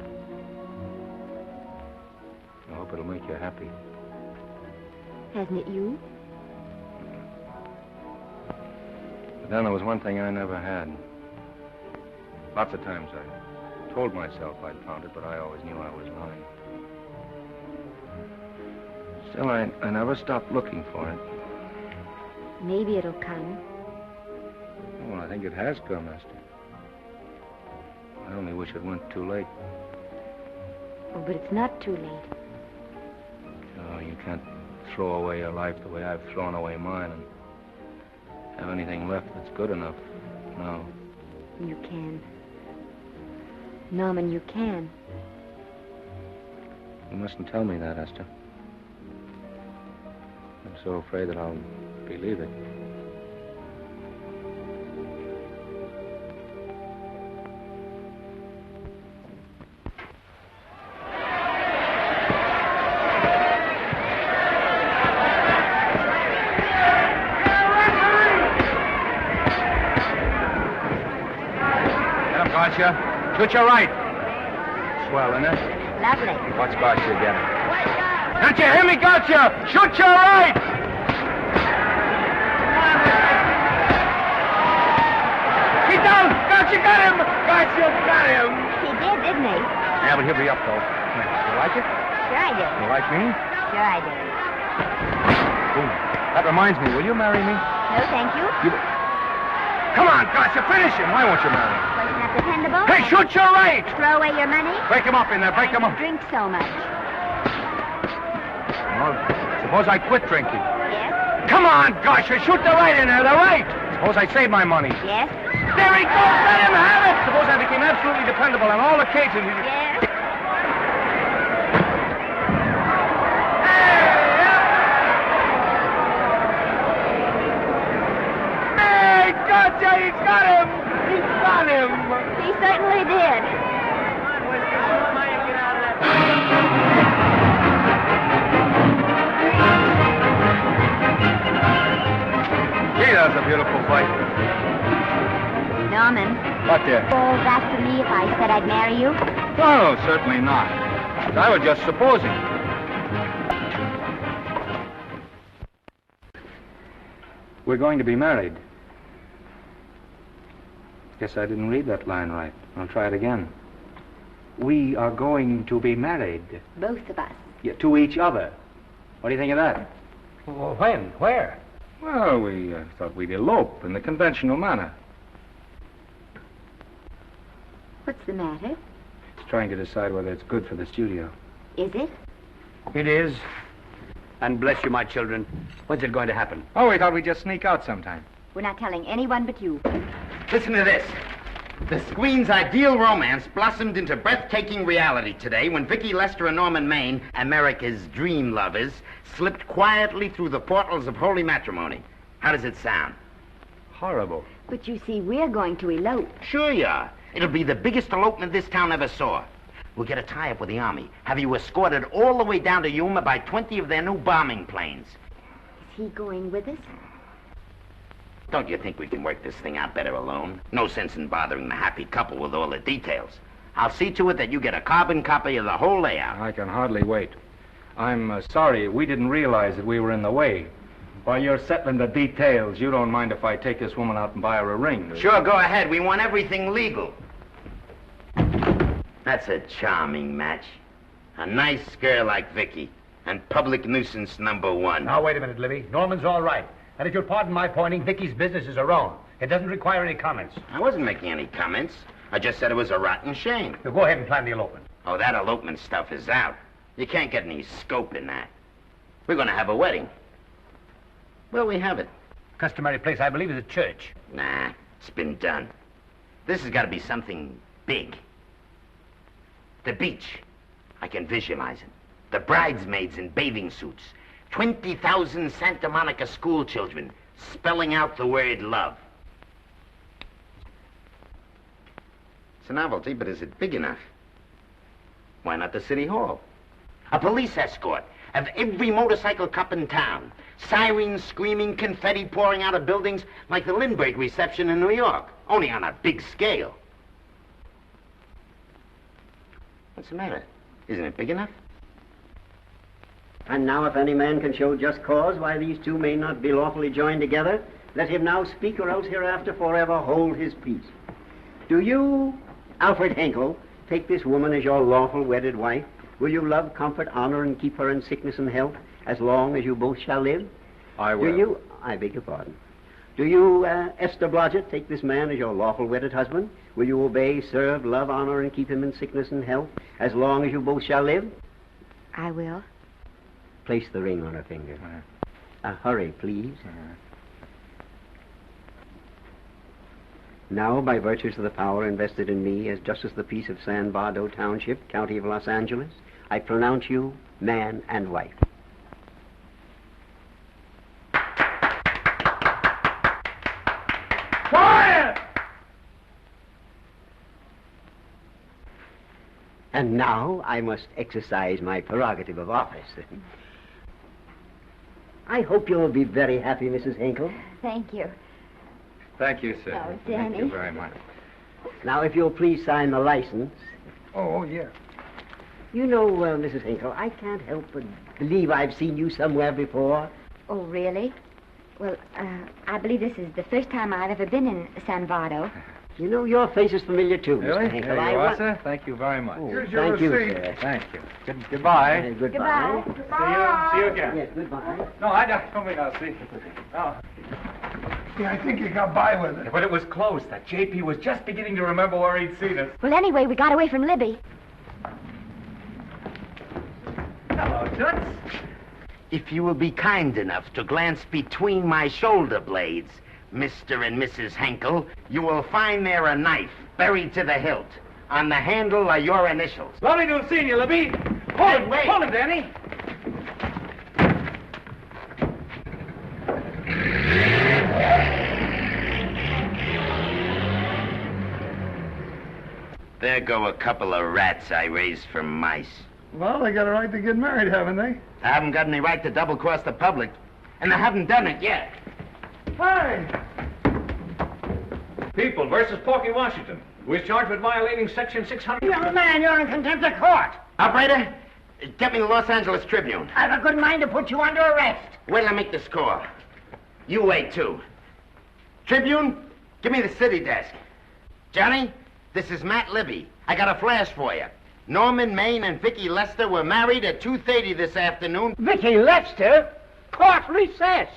I hope it'll make you happy. Hasn't it you? But then there was one thing I never had. Lots of times I told myself I'd found it, but I always knew I was lying. Still, I never stopped looking for it. Maybe it'll come. Well, I think it has come, Esther. I only wish it went too late. Oh, but it's not too late. Oh, you can't throw away your life the way I've thrown away mine and have anything left that's good enough. No. You can. Norman, you can. You mustn't tell me that, Esther. I'm so afraid that I'll believe it. Gotcha. Shoot your right. Swell, isn't it? Lovely. What's Gotcha getting? Can't you hear me, Gotcha? Shoot your right! Get down! Gotcha got him! Gotcha got him! He did, didn't he? Yeah, but he'll be up, though. You like it? Sure I did. You like me? Sure I did. Ooh, that reminds me. Will you marry me? No, thank you. Come on, Gotcha, finish him. Why won't you marry him? Wasn't that dependable? Hey, shoot your right! Throw away your money? Break him up in there. Break him up. Drink so much. Well, suppose I quit drinking. Yes? Come on, Gotcha, shoot the right in there, the right! Suppose I save my money. Yes? There he goes, let him have it! Suppose I became absolutely dependable on all occasions. Yes? Hey, Gotcha, he's got him! He's got him! He certainly did. Gee, that's a beautiful fight. Norman. What there? Oh, that's for me if I said I'd marry you. No, certainly not. I was just supposing. We're going to be married. Guess I didn't read that line right. I'll try it again. We are going to be married. Both of us. Yeah, to each other. What do you think of that? Well, when? Where? Well, we thought we'd elope in the conventional manner. What's the matter? It's trying to decide whether it's good for the studio. Is it? It is. And bless you, my children. When's it going to happen? Oh, we thought we'd just sneak out sometime. We're not telling anyone but you. Listen to this. The screen's ideal romance blossomed into breathtaking reality today when Vicki Lester and Norman Maine, America's dream lovers, slipped quietly through the portals of holy matrimony. How does it sound? Horrible. But you see, we're going to elope. Sure you are. It'll be the biggest elopement this town ever saw. We'll get a tie-up with the Army, have you escorted all the way down to Yuma by 20 of their new bombing planes. Is he going with us? Don't you think we can work this thing out better alone? No sense in bothering the happy couple with all the details. I'll see to it that you get a carbon copy of the whole layout. I can hardly wait. I'm sorry we didn't realize that we were in the way. While you're settling the details, you don't mind if I take this woman out and buy her a ring, do you? Sure, go ahead. We want everything legal. That's a charming match. A nice girl like Vicky. And public nuisance #1. Now, wait a minute, Libby. Norman's all right. And if you'll pardon my pointing, Vicky's business is her own. It doesn't require any comments. I wasn't making any comments. I just said it was a rotten shame. Now, go ahead and plan the elopement. Oh, that elopement stuff is out. You can't get any scope in that. We're going to have a wedding. Where'll we have it? Customary place, I believe, is a church. Nah, it's been done. This has got to be something big. The beach. I can visualize it. The bridesmaids in bathing suits. 20,000 Santa Monica school children spelling out the word love. It's a novelty, but is it big enough? Why not the city hall? A police escort of every motorcycle cop in town. Sirens screaming, confetti pouring out of buildings like the Lindbergh reception in New York, only on a big scale. What's the matter? Isn't it big enough? And now if any man can show just cause why these two may not be lawfully joined together, let him now speak, or else hereafter forever hold his peace. Do you, Alfred Henkel, take this woman as your lawful wedded wife? Will you love, comfort, honor, and keep her in sickness and health as long as you both shall live? I will. Do you, I beg your pardon. Do you, Esther Blodgett, take this man as your lawful wedded husband? Will you obey, serve, love, honor, and keep him in sickness and health as long as you both shall live? I will. Place the ring on her finger. Hurry, please. Now, by virtues of the power invested in me as Justice of the Peace of San Bardo Township, County of Los Angeles, I pronounce you man and wife. Quiet! And now I must exercise my prerogative of office. I hope you'll be very happy, Mrs. Hinkle. Thank you. Thank you, sir. Oh, Thank Danny. you very much. Now, if you'll please sign the license. Oh, yeah. You know, Mrs. Hinkle, I can't help but believe I've seen you somewhere before. Oh, really? Well, I believe this is the first time I've ever been in San Vardo. You know, your face is familiar, too, Really? Mr. Hinkle. There you are, sir. Thank you very much. Here's your Thank you, receipt. Sir. Thank you. Goodbye. Goodbye. See you again. Yes, goodbye. No, I don't mean I'll see. Oh. Yeah, I think you got by with it. But it was close. That JP was just beginning to remember where he'd seen us. Well, anyway, we got away from Libby. Hello, Toots. If you will be kind enough to glance between my shoulder blades, Mr. and Mrs. Henkel, you will find there a knife buried to the hilt. On the handle are your initials. Lovely to have seen you, Libby. Hold it, wait. Hold it, Danny. There go a couple of rats I raised from mice. Well, they got a right to get married, haven't they? I haven't got any right to double-cross the public, and I haven't done it yet. Hey! People versus Porky Washington, who is charged with violating Section 600. Young man, you're in contempt of court. Operator, get me the Los Angeles Tribune. I've a good mind to put you under arrest. Wait till I make the score. You wait, too. Tribune, give me the city desk. Johnny, this is Matt Libby. I got a flash for you. Norman Maine and Vicky Lester were married at 2:30 this afternoon. Vicky Lester? Court recess.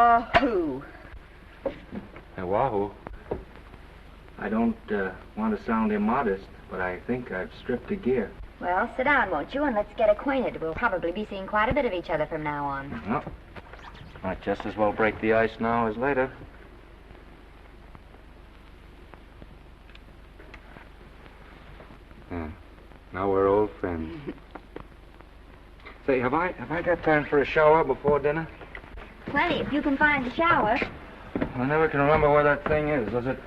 Wahoo! Hey, Wahoo. I don't want to sound immodest, but I think I've stripped a gear. Well, sit down, won't you, and let's get acquainted. We'll probably be seeing quite a bit of each other from now on. Well, might just as well break the ice now as later. Now we're old friends. Say, have I got time for a shower before dinner? Plenty, if you can find a shower. I never can remember where that thing is. Does it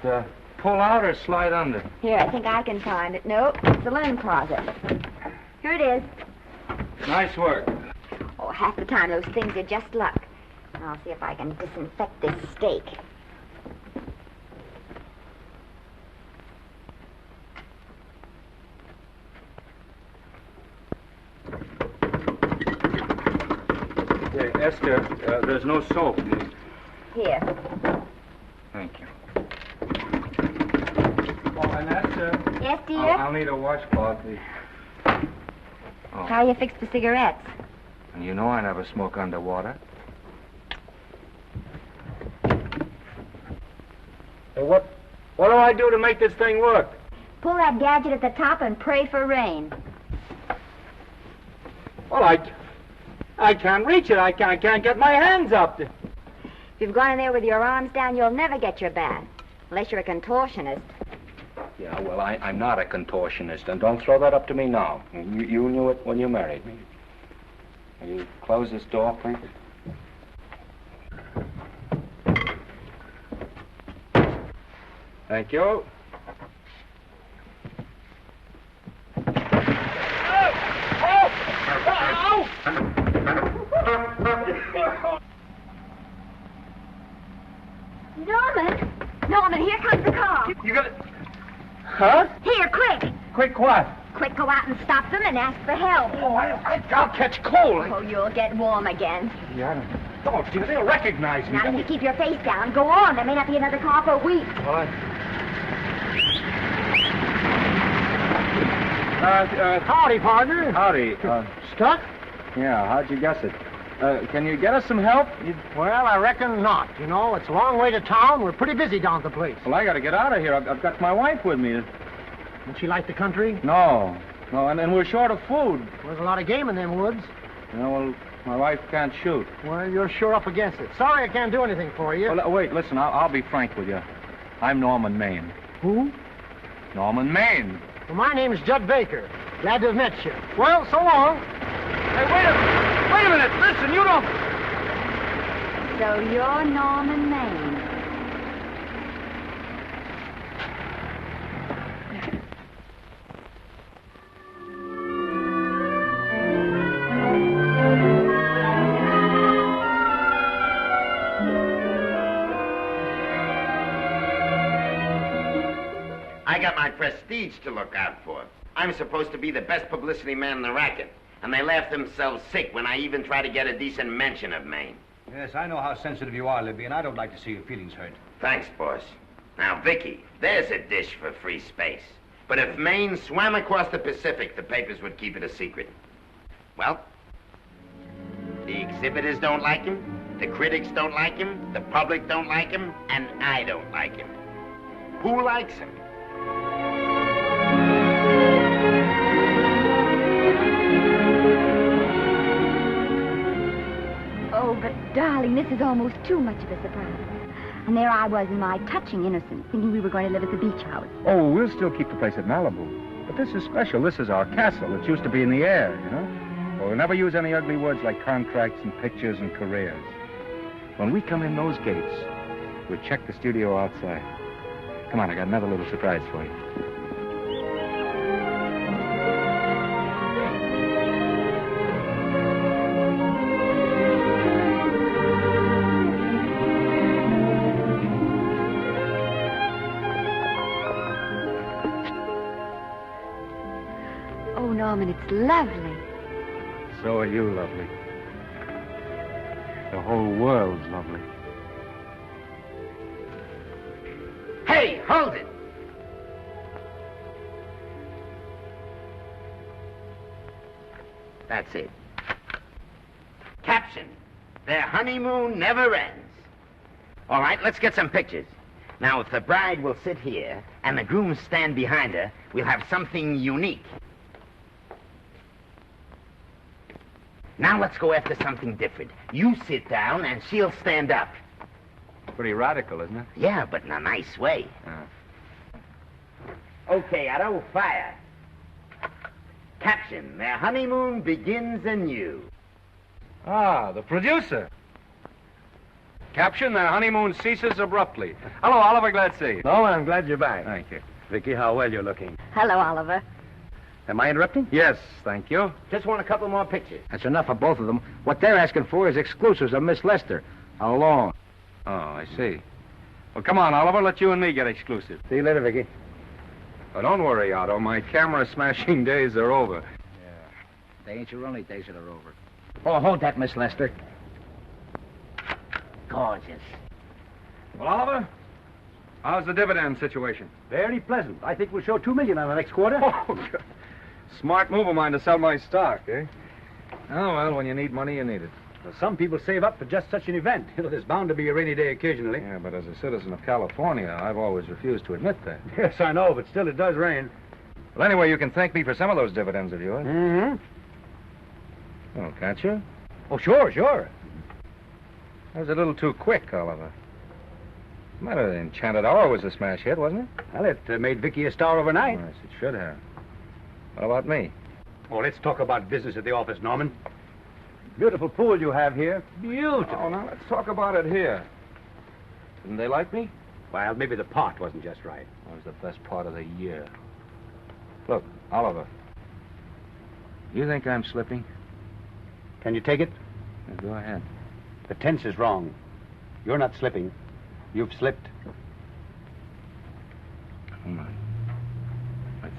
pull out or slide under? Here, I think I can find it. No, it's the linen closet. Here it is. Nice work. Oh, half the time those things are just luck. I'll see if I can disinfect this steak. Hey, Esther, there's no soap. Here. Thank you. Oh, and Esther. Yes, dear? I'll need a washcloth. Oh. How you fix the cigarettes? And you know I never smoke underwater. Hey, what do I do to make this thing work? Pull that gadget at the top and pray for rain. Well, I can't reach it. I can't get my hands up. If you've gone in there with your arms down, you'll never get your bath. Unless you're a contortionist. Yeah, well, I'm not a contortionist, and don't throw that up to me now. You knew it when you married me. Will you close this door, please? Thank you. Norman, here comes the car. You got it? Huh? Here, quick. Quick what? Quick, go out and stop them and ask for help. Oh, I'll catch cold. Oh, you'll get warm again. Yeah, don't, dear. They'll recognize me. Now, if you keep your face down, go on. There may not be another car for a week. What? Howdy, partner. Howdy. Stuck? Yeah, how'd you guess it? Can you get us some help? Well, I reckon not. You know, it's a long way to town. We're pretty busy down at the place. Well, I gotta get out of here. I've got my wife with me. Does she like the country? No, and we're short of food. There's a lot of game in them woods. You know, well, my wife can't shoot. Well, you're sure up against it. Sorry I can't do anything for you. Well, wait, listen, I'll be frank with you. I'm Norman Maine. Who? Norman Maine. Well, my name's Judd Baker. Glad to have met you. Well, so long. Hey, wait a minute. Listen, you don't... So you're Norman Maine. I got my prestige to look out for. I'm supposed to be the best publicity man in the racket, and they laugh themselves sick when I even try to get a decent mention of Maine. Yes, I know how sensitive you are, Libby, and I don't like to see your feelings hurt. Thanks, boss. Now, Vicky, there's a dish for free space. But if Maine swam across the Pacific, the papers would keep it a secret. Well, the exhibitors don't like him, the critics don't like him, the public don't like him, and I don't like him. Who likes him? Oh, but darling, this is almost too much of a surprise. And there I was in my touching innocence, thinking we were going to live at the beach house. Oh, we'll still keep the place at Malibu. But this is special. This is our castle. It used to be in the air, you know? Well, we'll never use any ugly words like contracts and pictures and careers. When we come in those gates, we'll check the studio outside. Come on, I got another little surprise for you. Oh, Norman, it's lovely. So are you lovely. The whole world's lovely. Hey, hold it! That's it. Caption: Their honeymoon never ends. All right, let's get some pictures. Now, if the bride will sit here and the groom stand behind her, we'll have something unique. Now let's go after something different. You sit down and she'll stand up. Pretty radical, isn't it? Yeah, but in a nice way. Okay, Otto, fire. Caption, their honeymoon begins anew. Ah, the producer. Caption, their honeymoon ceases abruptly. Hello, Oliver, glad to see you. No, I'm glad you're back. Thank you. Vicky, how well you're looking. Hello, Oliver. Am I interrupting? Yes, thank you. Just want a couple more pictures. That's enough of both of them. What they're asking for is exclusives of Miss Lester. How long? Oh, I see. Well, come on, Oliver, let you and me get exclusive. See you later, Vicky. Oh, don't worry, Otto. My camera smashing days are over. They ain't your only days that are over. Oh, hold that, Miss Lester. Gorgeous. Well, Oliver, how's the dividend situation? Very pleasant. I think we'll show $2 million on the next quarter. Oh, good. Smart move of mine to sell my stock, eh? Oh, well, when you need money, you need it. Well, some people save up for just such an event. You know, there's bound to be a rainy day occasionally. Yeah, but as a citizen of California, I've always refused to admit that. Yes, I know, but still it does rain. Well, anyway, you can thank me for some of those dividends of yours. Mm-hmm. Oh, can't you? Oh, sure. That was a little too quick, Oliver. Might have Enchanted Hour was a smash hit, wasn't it? Well, it made Vicky a star overnight. Yes, it should have. What about me? Oh, let's talk about business at the office, Norman. Beautiful pool you have here. Beautiful. Oh, now let's talk about it here. Didn't they like me? Well, maybe the part wasn't just right. That was the best part of the year. Look, Oliver. You think I'm slipping? Can you take it? Yeah, go ahead. The tense is wrong. You're not slipping. You've slipped. Oh, my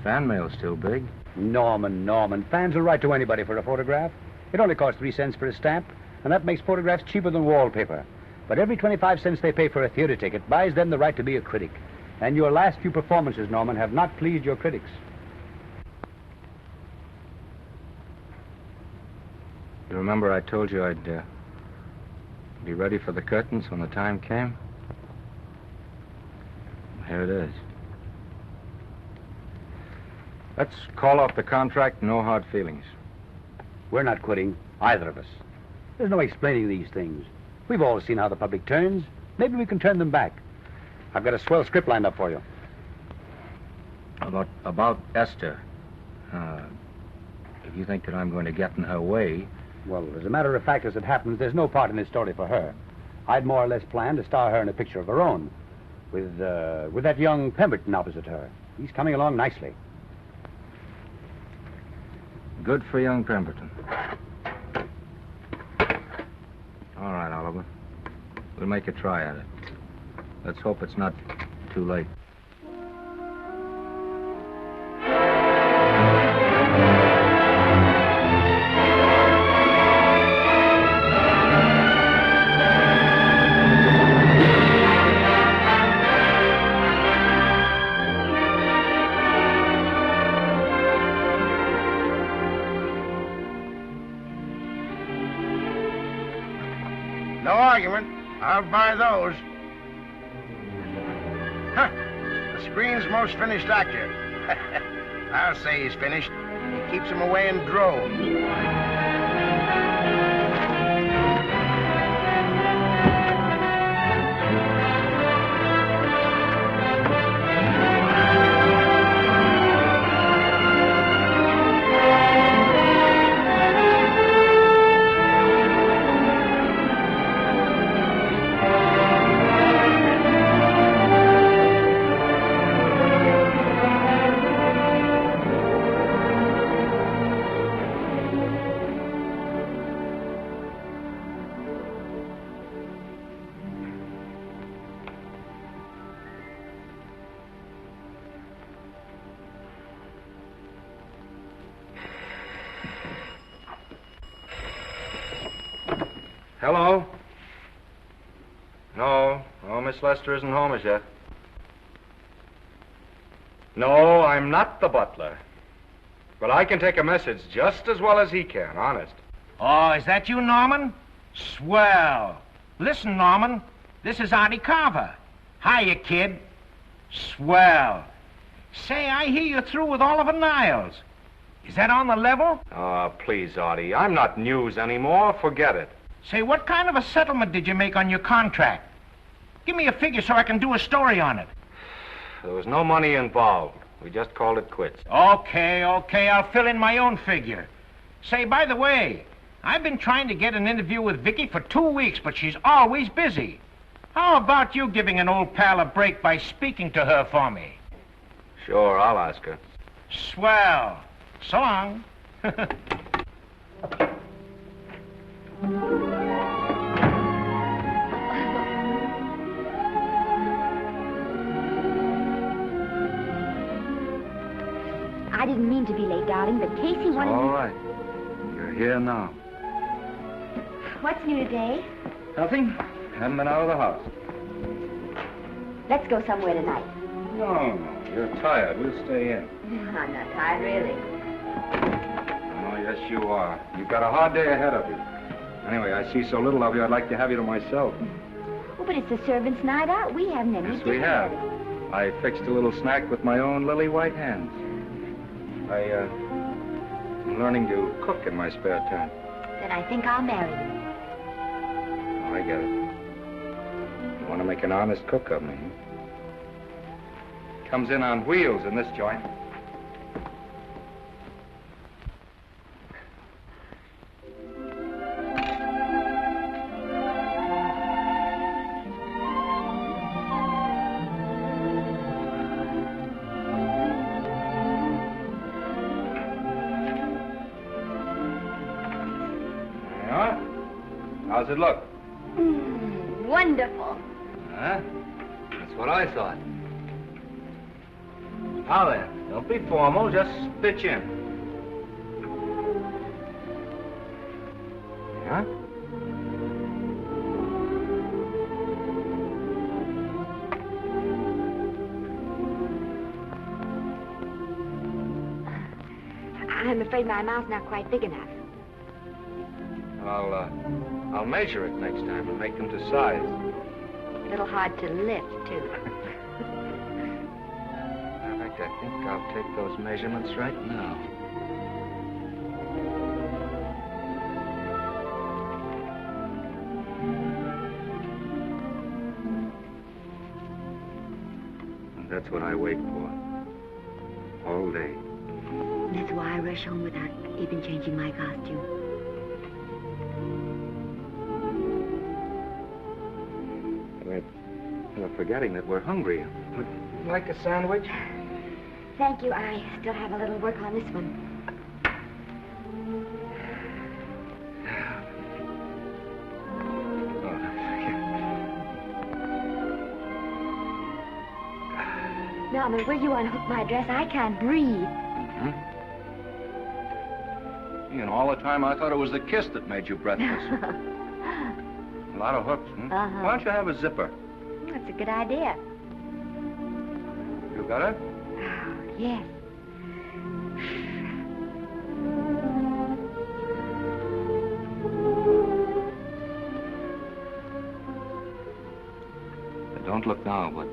fan mail's still big. Norman. Fans will write to anybody for a photograph. It only costs 3 cents for a stamp, and that makes photographs cheaper than wallpaper. But every 25 cents they pay for a theater ticket buys them the right to be a critic. And your last few performances, Norman, have not pleased your critics. You remember I told you I'd be ready for the curtains when the time came? Here it is. Let's call off the contract, no hard feelings. We're not quitting, either of us. There's no explaining these things. We've all seen how the public turns. Maybe we can turn them back. I've got a swell script lined up for you. About Esther. If you think that I'm going to get in her way... Well, as a matter of fact, as it happens, there's no part in this story for her. I'd more or less planned to star her in a picture of her own, with that young Pemberton opposite her. He's coming along nicely. Good for young Pemberton. All right, Oliver. We'll make a try at it. Let's hope it's not too late. No argument. I'll buy those. Huh. The screen's most finished actor. I'll say he's finished. He keeps them away in droves. Hello? No, Miss Lester isn't home as yet. No, I'm not the butler. But I can take a message just as well as he can, honest. Oh, is that you, Norman? Swell. Listen, Norman, This is Artie Carver. Hiya, kid. Swell. Say, I hear you're through with Oliver Niles. Is that on the level? Oh, please, Artie. I'm not news anymore. Forget it. Say, what kind of a settlement did you make on your contract? Give me a figure so I can do a story on it. There was no money involved. We just called it quits. Okay, I'll fill in my own figure. Say, by the way, I've been trying to get an interview with Vicky for 2 weeks, but she's always busy. How about you giving an old pal a break by speaking to her for me? Sure, I'll ask her. Swell. So long. I didn't mean to be late, darling, but Casey wanted All me... right. You're here now. What's new today? Nothing. Haven't been out of the house. Let's go somewhere tonight. No. You're tired. We'll stay in. I'm not tired, really. Oh, yes, you are. You've got a hard day ahead of you. Anyway, I see so little of you, I'd like to have you to myself. Oh, but it's the servants' night out. We haven't any Yes, we have. I fixed a little snack with my own lily white hands. I'm learning to cook in my spare time. Then I think I'll marry you. Oh, I get it. You want to make an honest cook of me, huh? Comes in on wheels in this joint. How's it look? Wonderful. Huh? That's what I thought. Now then, don't be formal, just pitch in. Yeah? I'm afraid my mouth's not quite big enough. I'll measure it next time and make them to size. A little hard to lift, too. In fact, I think I'll take those measurements right now. And that's what I wait for. All day. That's why I rush home without even changing my costume. We're forgetting that we're hungry. Would you like a sandwich? Thank you. I still have a little work on this one. Norman, will you unhook my dress? I can't breathe. You know, all the time I thought it was the kiss that made you breathless. A lot of hooks, huh? Uh-huh. Why don't you have a zipper? That's a good idea. You got it? Yes. Don't look now, but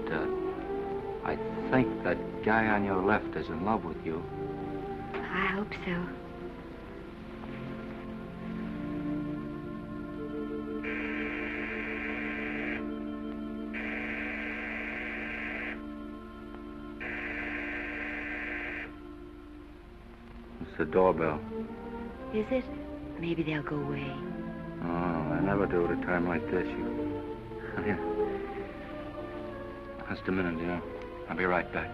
I think that guy on your left is in love with you. I hope so. It's the doorbell. Is it? Maybe they'll go away. Oh, I never do at a time like this. Here. Just a minute, dear. I'll be right back.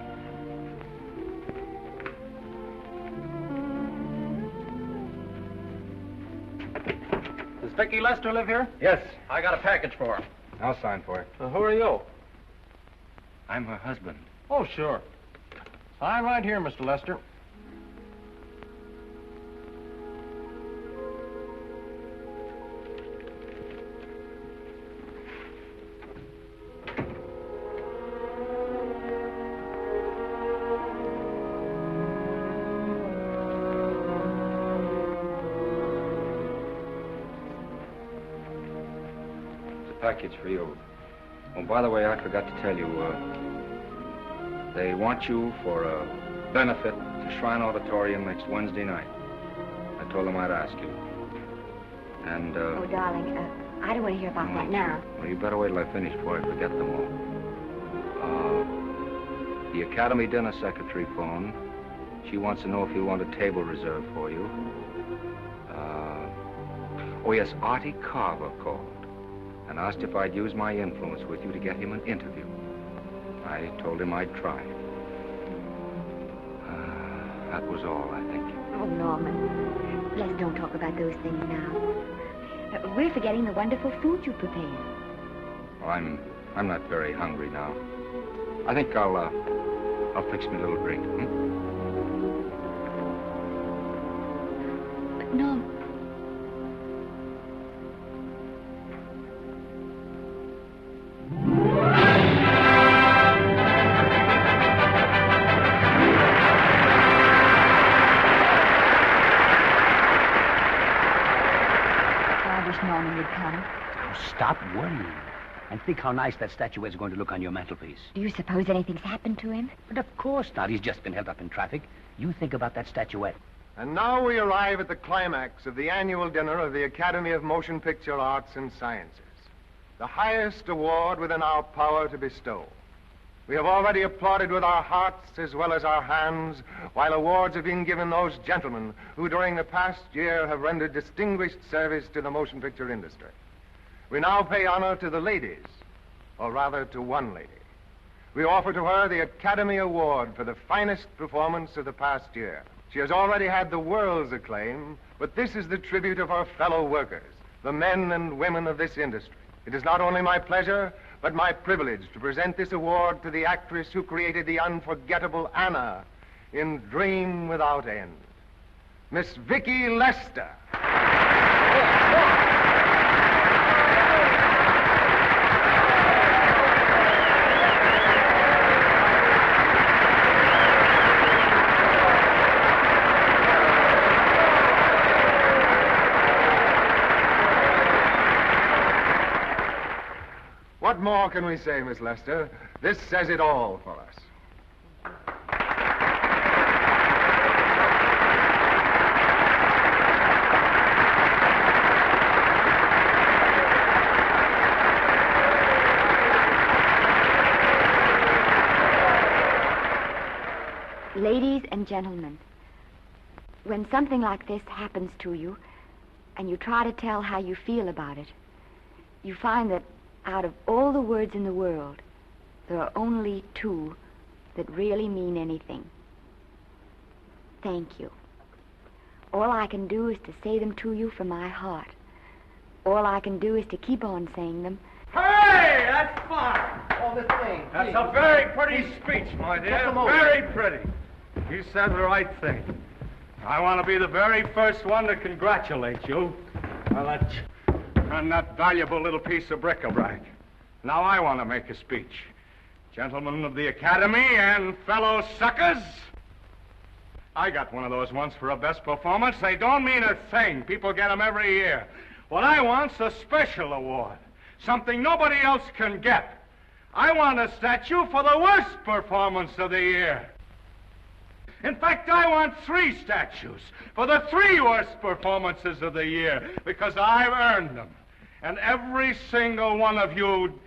Does Vicky Lester live here? Yes. I got a package for her. I'll sign for it. Who are you? I'm her husband. Oh, sure. Sign right here, Mr. Lester. Package for you. Oh, by the way, I forgot to tell you, they want you for a benefit to Shrine Auditorium next Wednesday night. I told them I'd ask you. And, Oh, darling, I don't want to hear about that now. Well, you better wait till I finish before I forget them all. The Academy dinner secretary phoned. She wants to know if you want a table reserved for you. Oh, yes, Artie Carver called and asked if I'd use my influence with you to get him an interview. I told him I'd try. That was all, I think. Oh, Norman, let's don't talk about those things now. We're forgetting the wonderful food you prepared. Well, I'm not very hungry now. I think I'll fix me a little drink. But, Norm... Norman would come. Oh, stop worrying. And think how nice that statuette's going to look on your mantelpiece. Do you suppose anything's happened to him? But of course not. He's just been held up in traffic. You think about that statuette. And now we arrive at the climax of the annual dinner of the Academy of Motion Picture Arts and Sciences, the highest award within our power to bestow. We have already applauded with our hearts as well as our hands, while awards have been given those gentlemen who during the past year have rendered distinguished service to the motion picture industry. We now pay honor to the ladies, or rather to one lady. We offer to her the Academy Award for the finest performance of the past year. She has already had the world's acclaim, but this is the tribute of her fellow workers, the men and women of this industry. It is not only my pleasure, but my privilege to present this award to the actress who created the unforgettable Anna in Dream Without End, Miss Vicki Lester. What more can we say, Miss Lester? This says it all for us. Ladies and gentlemen, when something like this happens to you, and you try to tell how you feel about it, you find that out of all the words in the world, there are only two that really mean anything. Thank you. All I can do is to say them to you from my heart. All I can do is to keep on saying them. Hey, that's fine. Oh, this thing. That's a very pretty speech, my dear. Very pretty. You said the right thing. I want to be the very first one to congratulate you on that valuable little piece of bric-a-brac. Now I want to make a speech. Gentlemen of the Academy and fellow suckers, I got one of those once for a best performance. They don't mean a thing. People get them every year. What I want's a special award, something nobody else can get. I want a statue for the worst performance of the year. In fact, I want 3 statues for the 3 worst performances of the year, because I've earned them. And every single one of you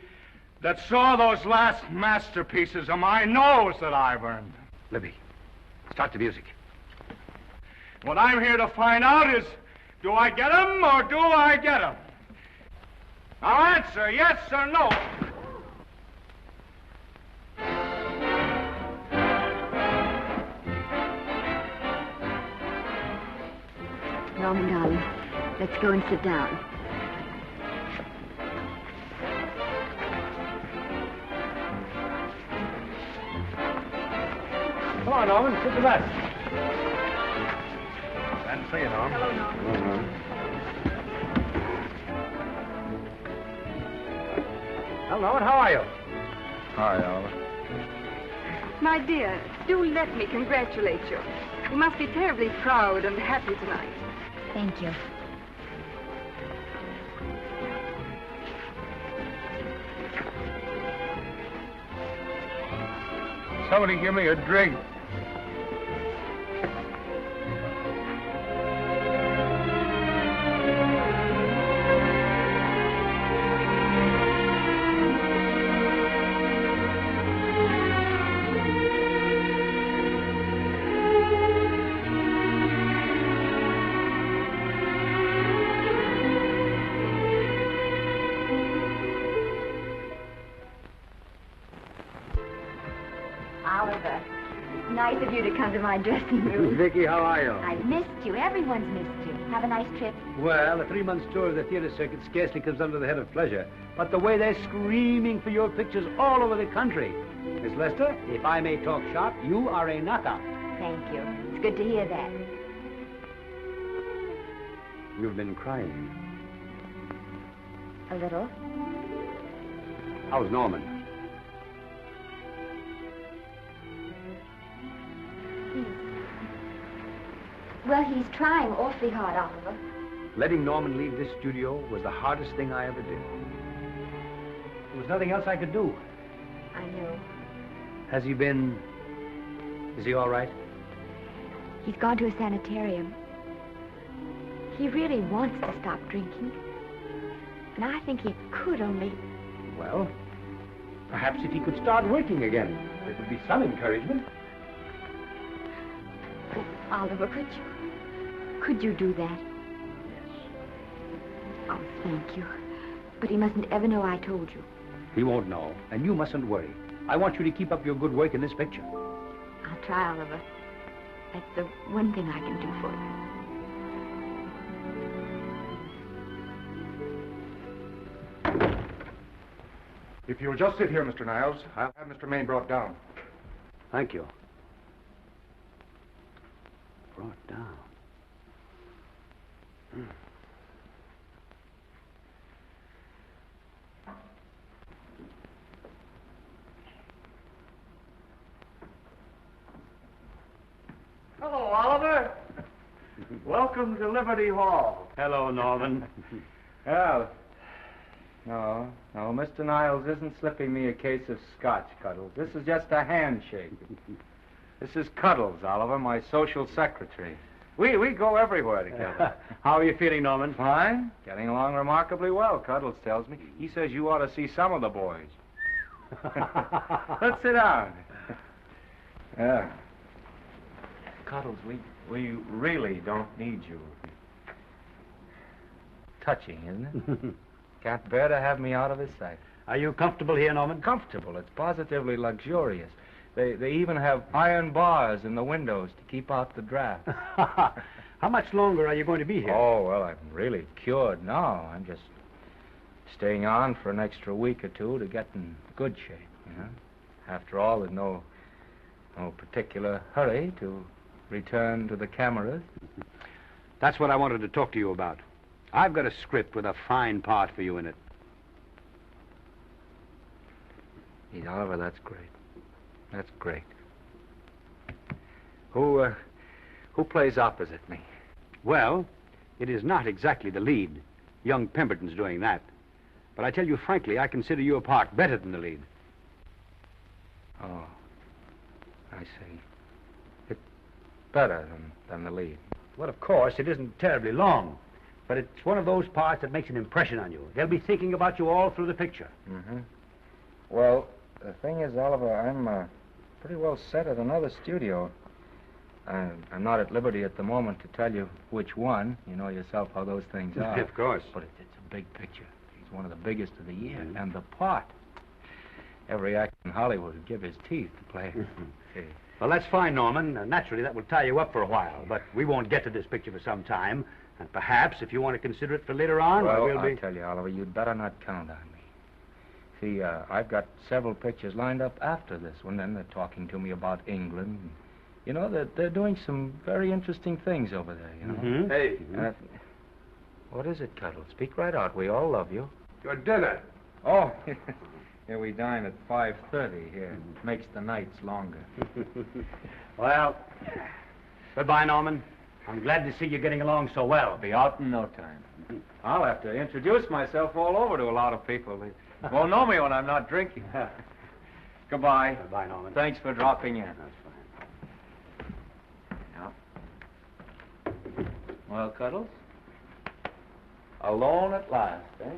that saw those last masterpieces of mine knows that I've earned them. Libby, start the music. What I'm here to find out is, do I get them or do I get them? Now answer yes or no. Norman, darling, let's go and sit down. Come on, Norman, sit to that. Glad to see you, Norman. Hello, Norman. Hello, Norman. Well, Norman, how are you? Hi, Oliver. My dear, do let me congratulate you. You must be terribly proud and happy tonight. Thank you. Somebody give me a drink. Oliver, it's nice of you to come to my dressing room. Vicky, how are you? I've missed you. Everyone's missed you. Have a nice trip. Well, a 3-month tour of the theater circuit scarcely comes under the head of pleasure. But the way they're screaming for your pictures all over the country. Miss Lester, if I may talk shop, you are a knockout. Thank you. It's good to hear that. You've been crying. A little. How's Norman? Well, he's trying awfully hard, Oliver. Letting Norman leave this studio was the hardest thing I ever did. There was nothing else I could do. I know. Has he been... Is he all right? He's gone to a sanitarium. He really wants to stop drinking. And I think he could only... Well, perhaps if he could start working again, there would be some encouragement. Oh, Oliver, could you do that? Yes. Oh, thank you. But he mustn't ever know I told you. He won't know, and you mustn't worry. I want you to keep up your good work in this picture. I'll try, Oliver. That's the one thing I can do for you. If you'll just sit here, Mr. Niles, I'll have Mr. Maine brought down. Thank you. Brought down. Hello, Oliver. Welcome to Liberty Hall. Hello, Norman. Well, no, Mr. Niles isn't slipping me a case of scotch, Cuddles. This is just a handshake. This is Cuddles, Oliver, my social secretary. We go everywhere together. How are you feeling, Norman? Fine. Getting along remarkably well, Cuddles tells me. He says you ought to see some of the boys. Let's sit down. Yeah. Cuddles, we really don't need you. Touching, isn't it? Can't bear to have me out of his sight. Are you comfortable here, Norman? Comfortable. It's positively luxurious. They even have iron bars in the windows to keep out the draft. How much longer are you going to be here? Oh, well, I'm really cured now. I'm just staying on for an extra week or two to get in good shape, you know. After all, there's no particular hurry to return to the cameras. That's what I wanted to talk to you about. I've got a script with a fine part for you in it. Gee, Oliver, that's great. That's great. Who plays opposite me? Well, it is not exactly the lead. Young Pemberton's doing that. But I tell you frankly, I consider your part better than the lead. Oh, I see. It's better than the lead. Well, of course, it isn't terribly long. But it's one of those parts that makes an impression on you. They'll be thinking about you all through the picture. Mm-hmm. Well, the thing is, Oliver, I'm pretty well set at another studio. I'm not at liberty at the moment to tell you which one. You know yourself how those things are. Of course. But it's a big picture. It's one of the biggest of the year. Mm-hmm. And the part. Every actor in Hollywood would give his teeth to play it. See. Well, that's fine, Norman. Naturally, that will tie you up for a while. But we won't get to this picture for some time. And perhaps, if you want to consider it for later on, well, we'll be... I'll tell you, Oliver, you'd better not count on me. See, I've got several pictures lined up after this one, and they're talking to me about England. You know, they're doing some very interesting things over there, you know. Mm-hmm. Hey. What is it, Cuddle? Speak right out. We all love you. Your dinner. Oh, here we dine at 5:30 here. It makes the nights longer. Well, goodbye, Norman. I'm glad to see you getting along so well. Be out in no time. I'll have to introduce myself all over to a lot of people. They won't know me when I'm not drinking. Goodbye. Bye, Norman. Thanks for dropping in. Yeah. Well, Cuddles? Alone at last, eh?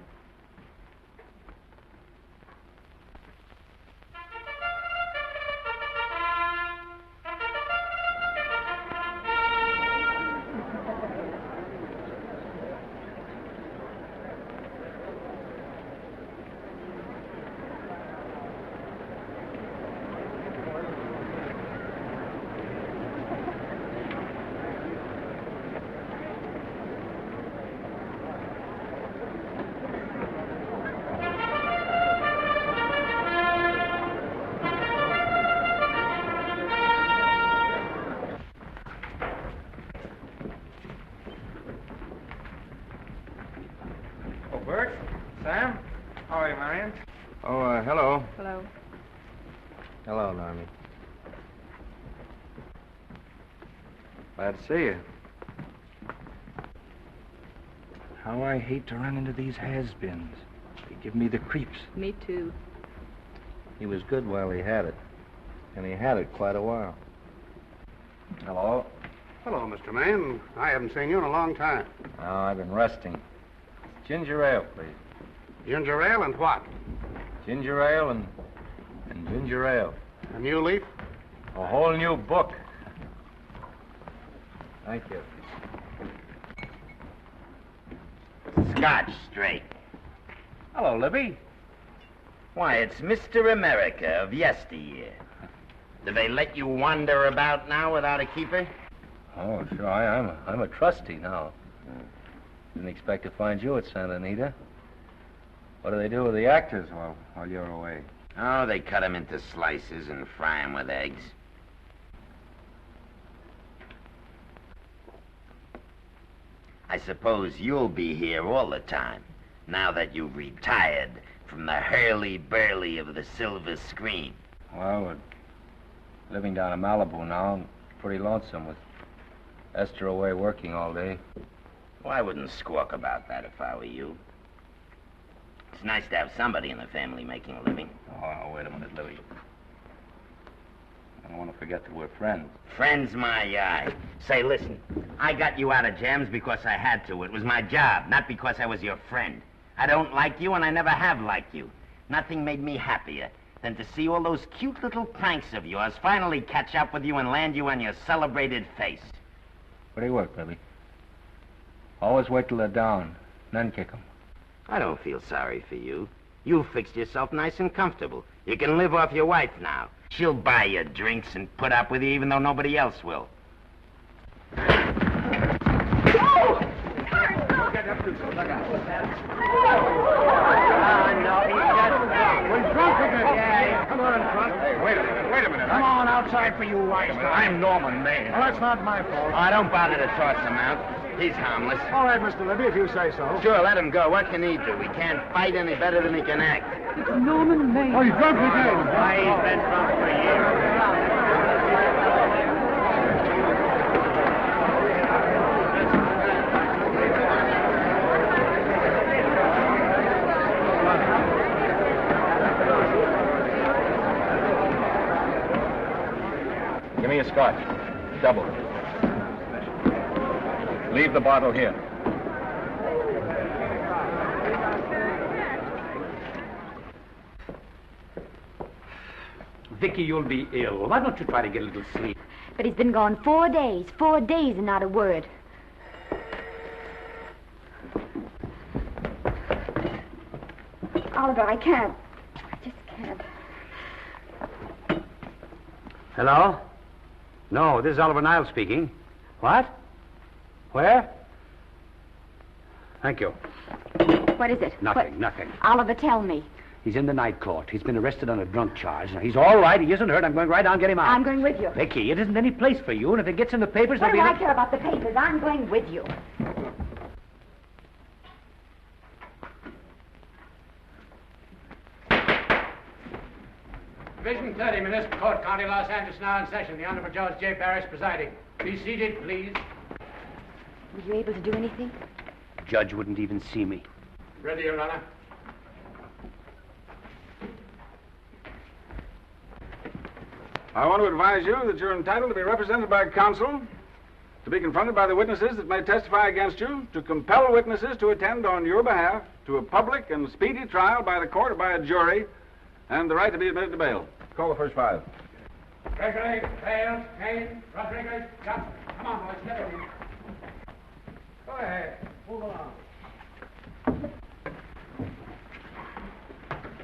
Bert? Sam? How are you, Marion? Oh, hello. Hello. Hello, Normie. Glad to see you. How I hate to run into these has-beens. They give me the creeps. Me too. He was good while he had it. And he had it quite a while. Hello? Hello, Mr. Maine. I haven't seen you in a long time. Oh, I've been resting. Ginger ale, please. Ginger ale and what? Ginger ale and ginger ale. A new leaf? A whole new book. Thank you. Scotch straight. Hello, Libby. Why, it's Mr. America of yesteryear. Do they let you wander about now without a keeper? Oh, sure. I'm a trustee now. Didn't expect to find you at Santa Anita. What do they do with the actors while you're away? Oh, they cut them into slices and fry them with eggs. I suppose you'll be here all the time, now that you've retired from the hurly-burly of the silver screen. Well, we're living down in Malibu now. I'm pretty lonesome with Esther away working all day. Well, I wouldn't squawk about that if I were you. It's nice to have somebody in the family making a living. Oh, wait a minute, Louie. I don't want to forget that we're friends. Friends, my eye. Say, listen, I got you out of jams because I had to. It was my job, not because I was your friend. I don't like you, and I never have liked you. Nothing made me happier than to see all those cute little pranks of yours finally catch up with you and land you on your celebrated face. Where do you work, Libby? Always wait till they're down, then kick them. I don't feel sorry for you. You fixed yourself nice and comfortable. You can live off your wife now. She'll buy you drinks and put up with you even though nobody else will. Come on, Trust. Wait a minute. Come on outside for you wise guys. I'm Norman Maine. Well, that's not my fault. I don't bother to toss him out. He's harmless. All right, Mr. Libby, if you say so. Sure, let him go. What can he do? He can't fight any better than he can act. It's Norman Maine. Oh, he's drunk again. Why, he's been drunk for years. Give me a scotch. Double. Leave the bottle here. Vicky, you'll be ill. Why don't you try to get a little sleep? But he's been gone 4 days. 4 days and not a word. Oliver, I can't. I just can't. Hello? No, this is Oliver Niles speaking. What? Where? Thank you. What is it? Nothing, nothing. Oliver, tell me. He's in the night court. He's been arrested on a drunk charge. Now, he's all right. He isn't hurt. I'm going right down and get him out. I'm going with you. Vicky, it isn't any place for you, and if it gets in the papers, What do there'll I be... care about the papers? I'm going with you. Division 30, Municipal Court, County Los Angeles, now in session. The Honorable Judge J. Parrish presiding. Be seated, please. Were you able to do anything? Judge wouldn't even see me. Ready, Your Honor. I want to advise you that you're entitled to be represented by counsel, to be confronted by the witnesses that may testify against you, to compel witnesses to attend on your behalf to a public and speedy trial by the court or by a jury, and the right to be admitted to bail. Call the first 5. Gregory, Bales, Kane, Rodriguez, Johnson. Come on, boys, get in. Go ahead. Move along.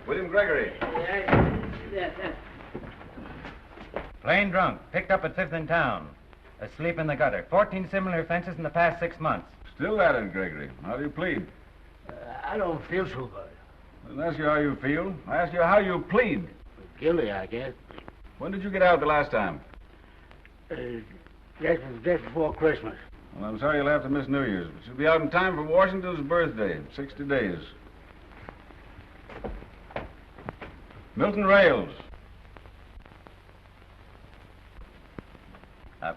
William Gregory. Yes. Plain drunk, picked up at 5th in town. Asleep in the gutter. 14 similar offenses in the past 6 months. Still at it, Gregory. How do you plead? I don't feel so good. I didn't ask you how you feel. I asked you how you plead. Guilty, I guess. When did you get out the last time? Just before Christmas. Well, I'm sorry you'll have to miss New Year's, but you'll be out in time for Washington's birthday, 60 days. Milton Rails.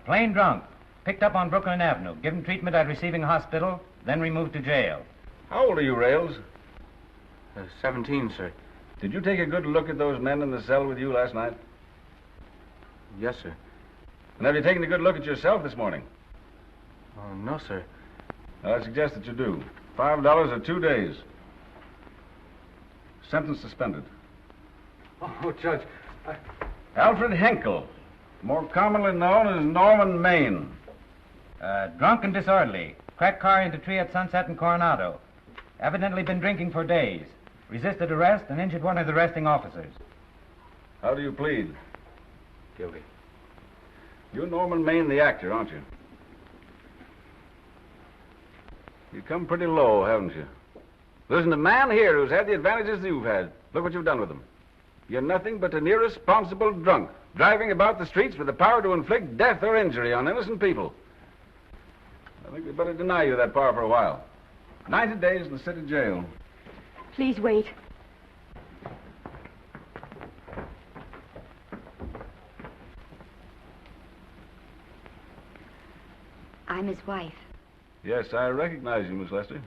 Plain drunk, picked up on Brooklyn Avenue, given treatment at receiving hospital, then removed to jail. How old are you, Rails? 17, sir. Did you take a good look at those men in the cell with you last night? Yes, sir. And have you taken a good look at yourself this morning? No, sir. Well, I suggest that you do. $5 or 2 days. Sentence suspended. Oh, Judge, Alfred Henkel, more commonly known as Norman Maine. Drunk and disorderly. Cracked car into tree at Sunset and Coronado. Evidently been drinking for days. Resisted arrest and injured one of the arresting officers. How do you plead? Guilty. You're Norman Maine, the actor, aren't you? You've come pretty low, haven't you? There isn't a man here who's had the advantages you've had. Look what you've done with them. You're nothing but an irresponsible drunk, driving about the streets with the power to inflict death or injury on innocent people. I think we'd better deny you that power for a while. 90 days in the city jail. Please wait. I'm his wife. Yes, I recognize you, Miss Lester.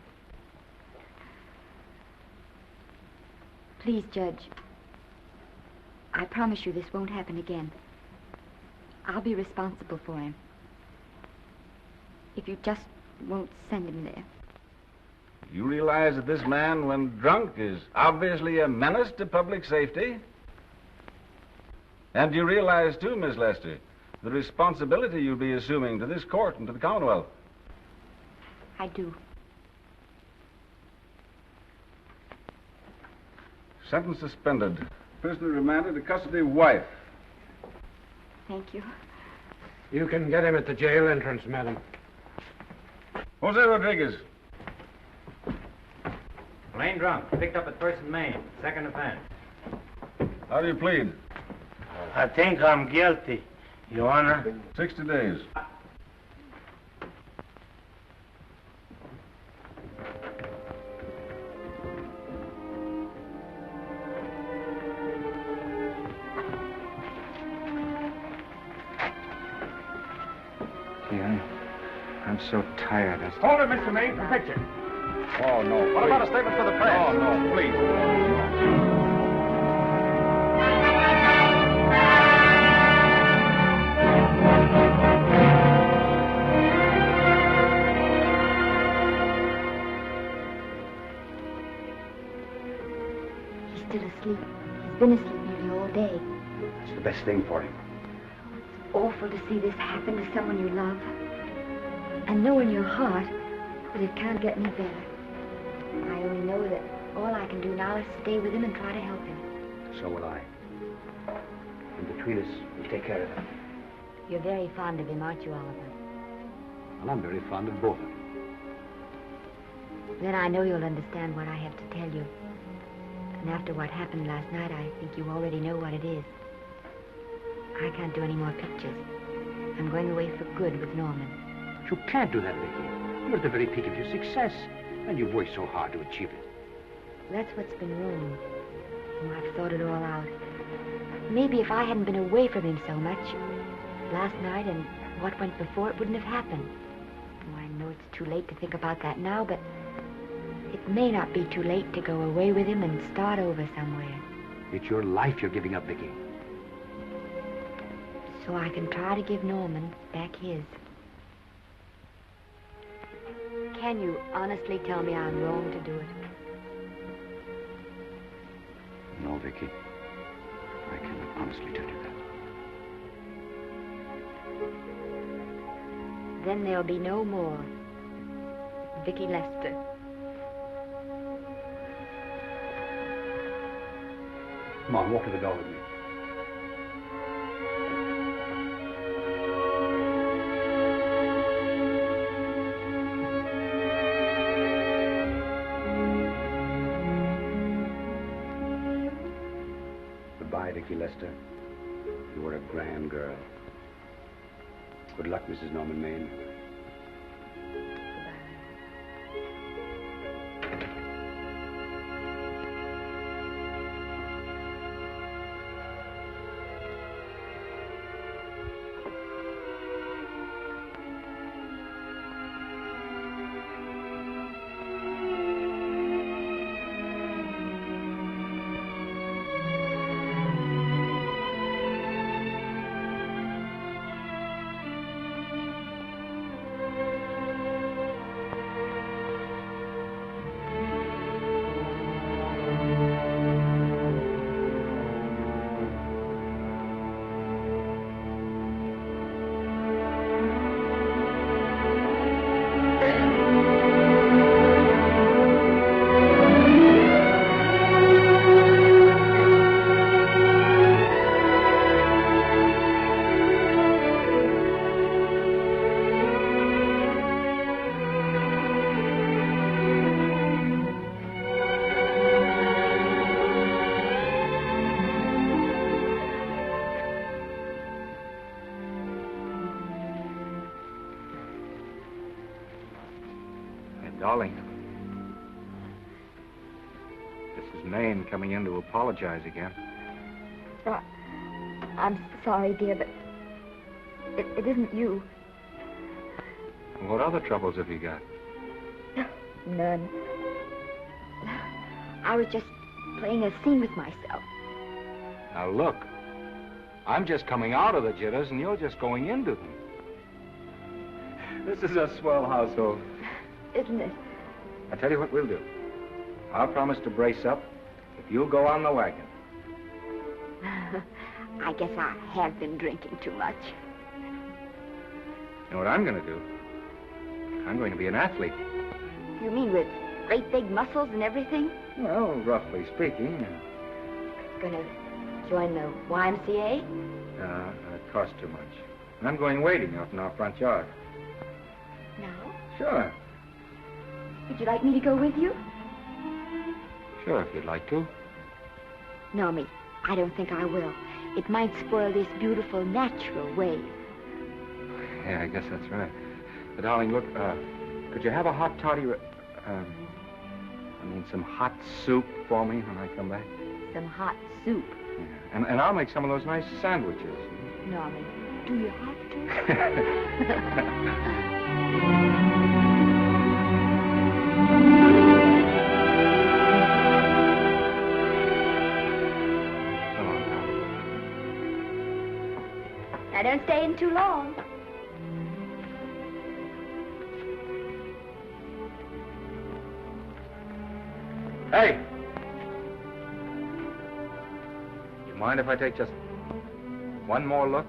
Please, Judge. I promise you this won't happen again. I'll be responsible for him. If you just won't send him there. You realize that this man, when drunk, is obviously a menace to public safety? And you realize, too, Miss Lester, the responsibility you'll be assuming to this court and to the Commonwealth? I do. Sentence suspended. Prisoner remanded to custody wife. Thank you. You can get him at the jail entrance, madam. Jose Rodriguez. Plain drunk, picked up at 1st and Main, 2nd offense. How do you plead? I think I'm guilty, Your Honor. 60 days. I'm so tired. Hold it, Mr. Maine, for picture. Oh, no. What about a statement for the press? Oh, no, please. He's still asleep. He's been asleep nearly all day. It's the best thing for him. It's awful to see this happen to someone you love. And know in your heart that it can't get any better. I only know that all I can do now is stay with him and try to help him. So will I. And between us, we'll take care of him. You're very fond of him, aren't you, Oliver? And I'm very fond of both of them. Then I know you'll understand what I have to tell you. And after what happened last night, I think you already know what it is. I can't do any more pictures. I'm going away for good with Norman. You can't do that, Vicky. You're at the very peak of your success, and you've worked so hard to achieve it. That's what's been wrong. Oh, I've thought it all out. Maybe if I hadn't been away from him so much, last night and what went before, it wouldn't have happened. Oh, I know it's too late to think about that now, but it may not be too late to go away with him and start over somewhere. It's your life you're giving up, Vicky. so I can try to give Norman back his. Can you honestly tell me I'm wrong to do it? No, Vicky. I cannot honestly tell you that. Then there'll be no more Vicky Lester. Come on, walk to the door with me. Goodbye, Vicky Lester. You were a grand girl. Good luck, Mrs. Norman Maine. Darling, this is Maine coming in to apologize again. I'm sorry, dear, but it isn't you. What other troubles have you got? None. I was just playing a scene with myself. Now look, I'm just coming out of the jitters and you're just going into them. This is a swell household. Isn't it? I'll tell you what we'll do. I'll promise to brace up if you'll go on the wagon. I guess I have been drinking too much. You know what I'm going to do? I'm going to be an athlete. You mean with great big muscles and everything? Well, roughly speaking. Gonna join the YMCA? It costs too much. And I'm going wading out in our front yard. No? Sure. Would you like me to go with you? Sure, if you'd like to. No, me. I don't think I will. It might spoil this beautiful natural wave. Yeah, I guess that's right. But, darling, look, could you have a hot toddy... some hot soup for me when I come back? Some hot soup? Yeah. And I'll make some of those nice sandwiches. Norman, do you have to? Now, don't stay in too long. Hey! You mind if I take just one more look?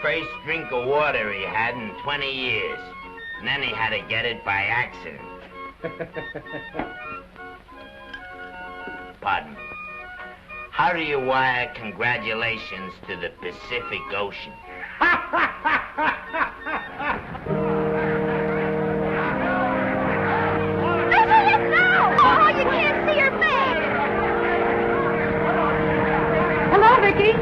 first drink of water he had in 20 years. And then he had to get it by accident. Pardon me. How do you wire congratulations to the Pacific Ocean? Oh, you can't see her face. Hello, Vicky.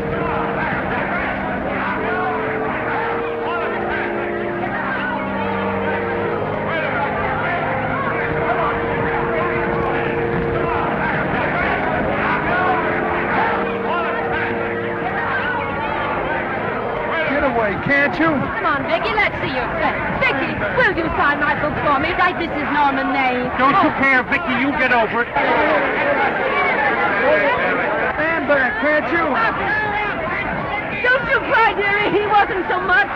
Can't you? Come on, Vicky, let's see your face. Vicky, will you sign my book for me? Write Mrs. Norman May. Don't you care, Vicky? You get over it. Stand back, can't you? Don't you cry, dearie. He wasn't so much.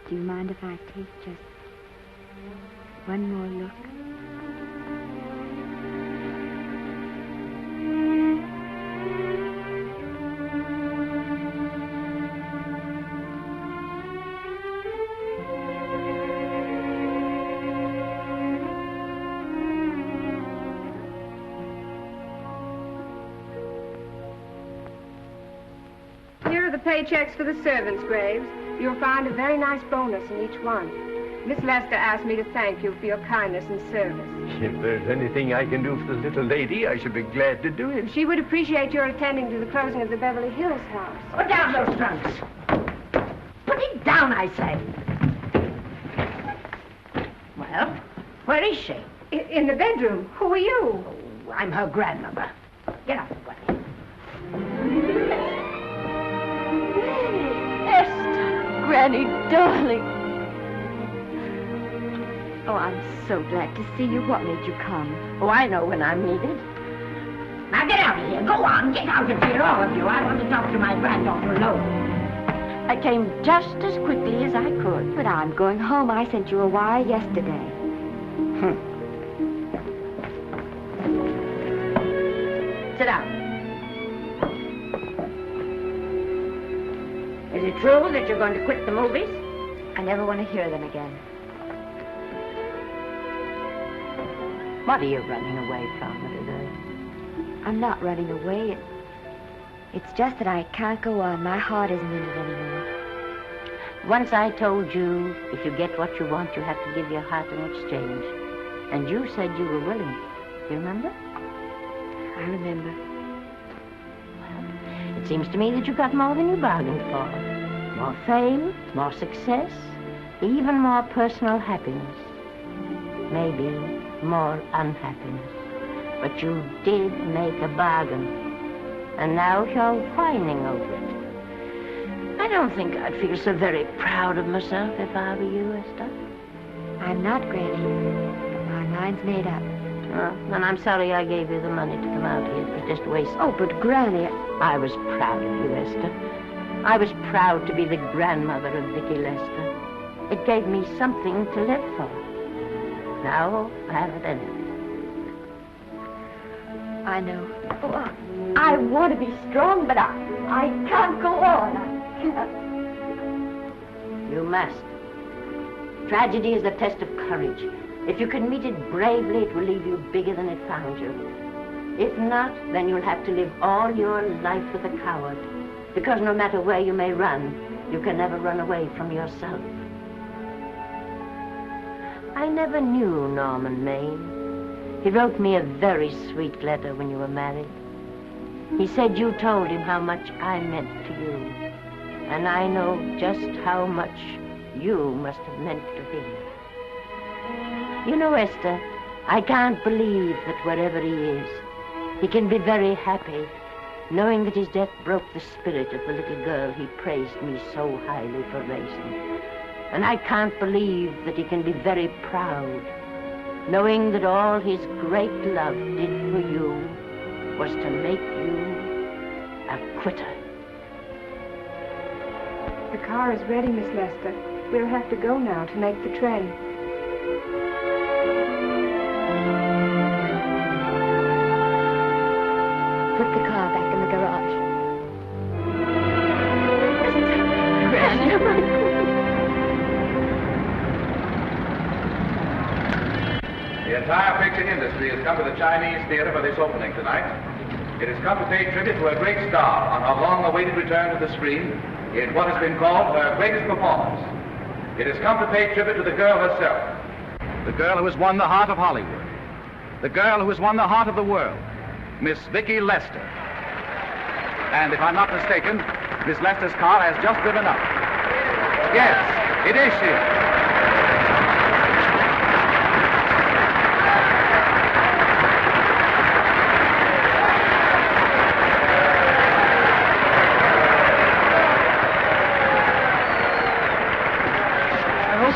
Do you mind if I take just one more look? Here are the paychecks for the servants, Graves. You'll find a very nice bonus in each one. Miss Lester asked me to thank you for your kindness and service. If there's anything I can do for the little lady, I should be glad to do it. She would appreciate your attending to the closing of the Beverly Hills house. Put down those trunks. Put it down, I say. Well, where is she? In the bedroom. Who are you? Oh, I'm her grandmother. Get out of the way. Granny, darling. Oh, I'm so glad to see you. What made you come? Oh, I know when I'm needed. Now get out of here. Go on, get out of here, all of you. I want to talk to my granddaughter alone. I came just as quickly as I could. But I'm going home. I sent you a wire yesterday. Sit down. Is it true that you're going to quit the movies? I never want to hear them again. What are you running away from, little girl? I'm not running away. It's just that I can't go on. My heart isn't in it anymore. Once I told you, if you get what you want, you have to give your heart in exchange. And you said you were willing. You remember? I remember. It seems to me that you got more than you bargained for. More fame, more success, even more personal happiness. Maybe more unhappiness. But you did make a bargain. And now you're whining over it. I don't think I'd feel so very proud of myself if I were you, Esther. I'm not, Granny. But my mind's made up. Oh, and I'm sorry I gave you the money to come out here. It was just a waste. Oh, but Granny... I was proud of you, Esther. I was proud to be the grandmother of Vicky Lester. It gave me something to live for. Now I haven't anything. I know. Oh, I want to be strong, but I can't go on. I can't. You must. Tragedy is a test of courage. If you can meet it bravely, it will leave you bigger than it found you. If not, then you'll have to live all your life with a coward. Because no matter where you may run, you can never run away from yourself. I never knew Norman Maine. He wrote me a very sweet letter when you were married. He said you told him how much I meant to you. And I know just how much you must have meant to him. You know, Esther, I can't believe that wherever he is, he can be very happy, knowing that his death broke the spirit of the little girl he praised me so highly for raising. And I can't believe that he can be very proud, knowing that all his great love did for you was to make you a quitter. The car is ready, Miss Lester. We'll have to go now to make the train. Put the car back in the garage. The entire picture industry has come to the Chinese Theater for this opening tonight. It has come to pay tribute to a great star on her long-awaited return to the screen in what has been called her greatest performance. It has come to pay tribute to the girl herself. The girl who has won the heart of Hollywood. The girl who has won the heart of the world. Miss Vicki Lester. And if I'm not mistaken, Miss Lester's car has just driven up. Yes, it is she.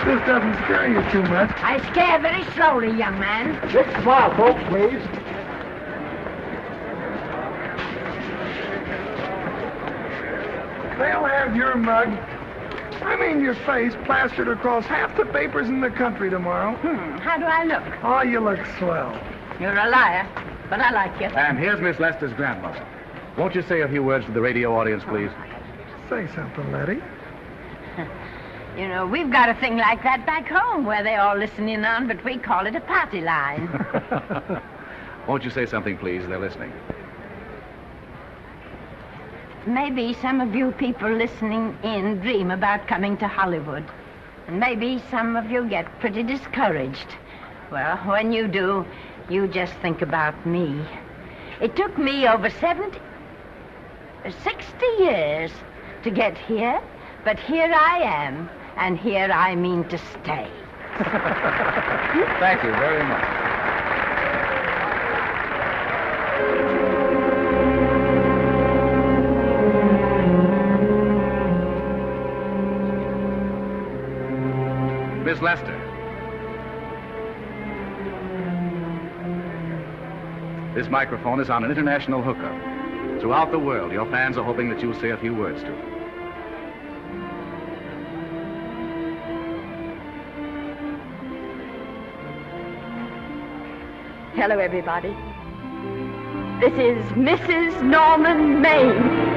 This doesn't scare you too much. I scare very slowly, young man. Just smile, folks, please. They'll have your mug, your face, plastered across half the papers in the country tomorrow. How do I look? Oh, you look swell. You're a liar, but I like you. And here's Miss Lester's grandmother. Won't you say a few words to the radio audience, please? Say something, Letty. You know, we've got a thing like that back home where they all listen in on, but we call it a party line. Won't you say something, please? They're listening. Maybe some of you people listening in dream about coming to Hollywood. And maybe some of you get pretty discouraged. Well, when you do, you just think about me. It took me over 60 years to get here, but here I am. And here I mean to stay. Thank you very much. Miss Lester. This microphone is on an international hookup. Throughout the world, your fans are hoping that you'll say a few words to them. Hello, everybody. This is Mrs. Norman Maine.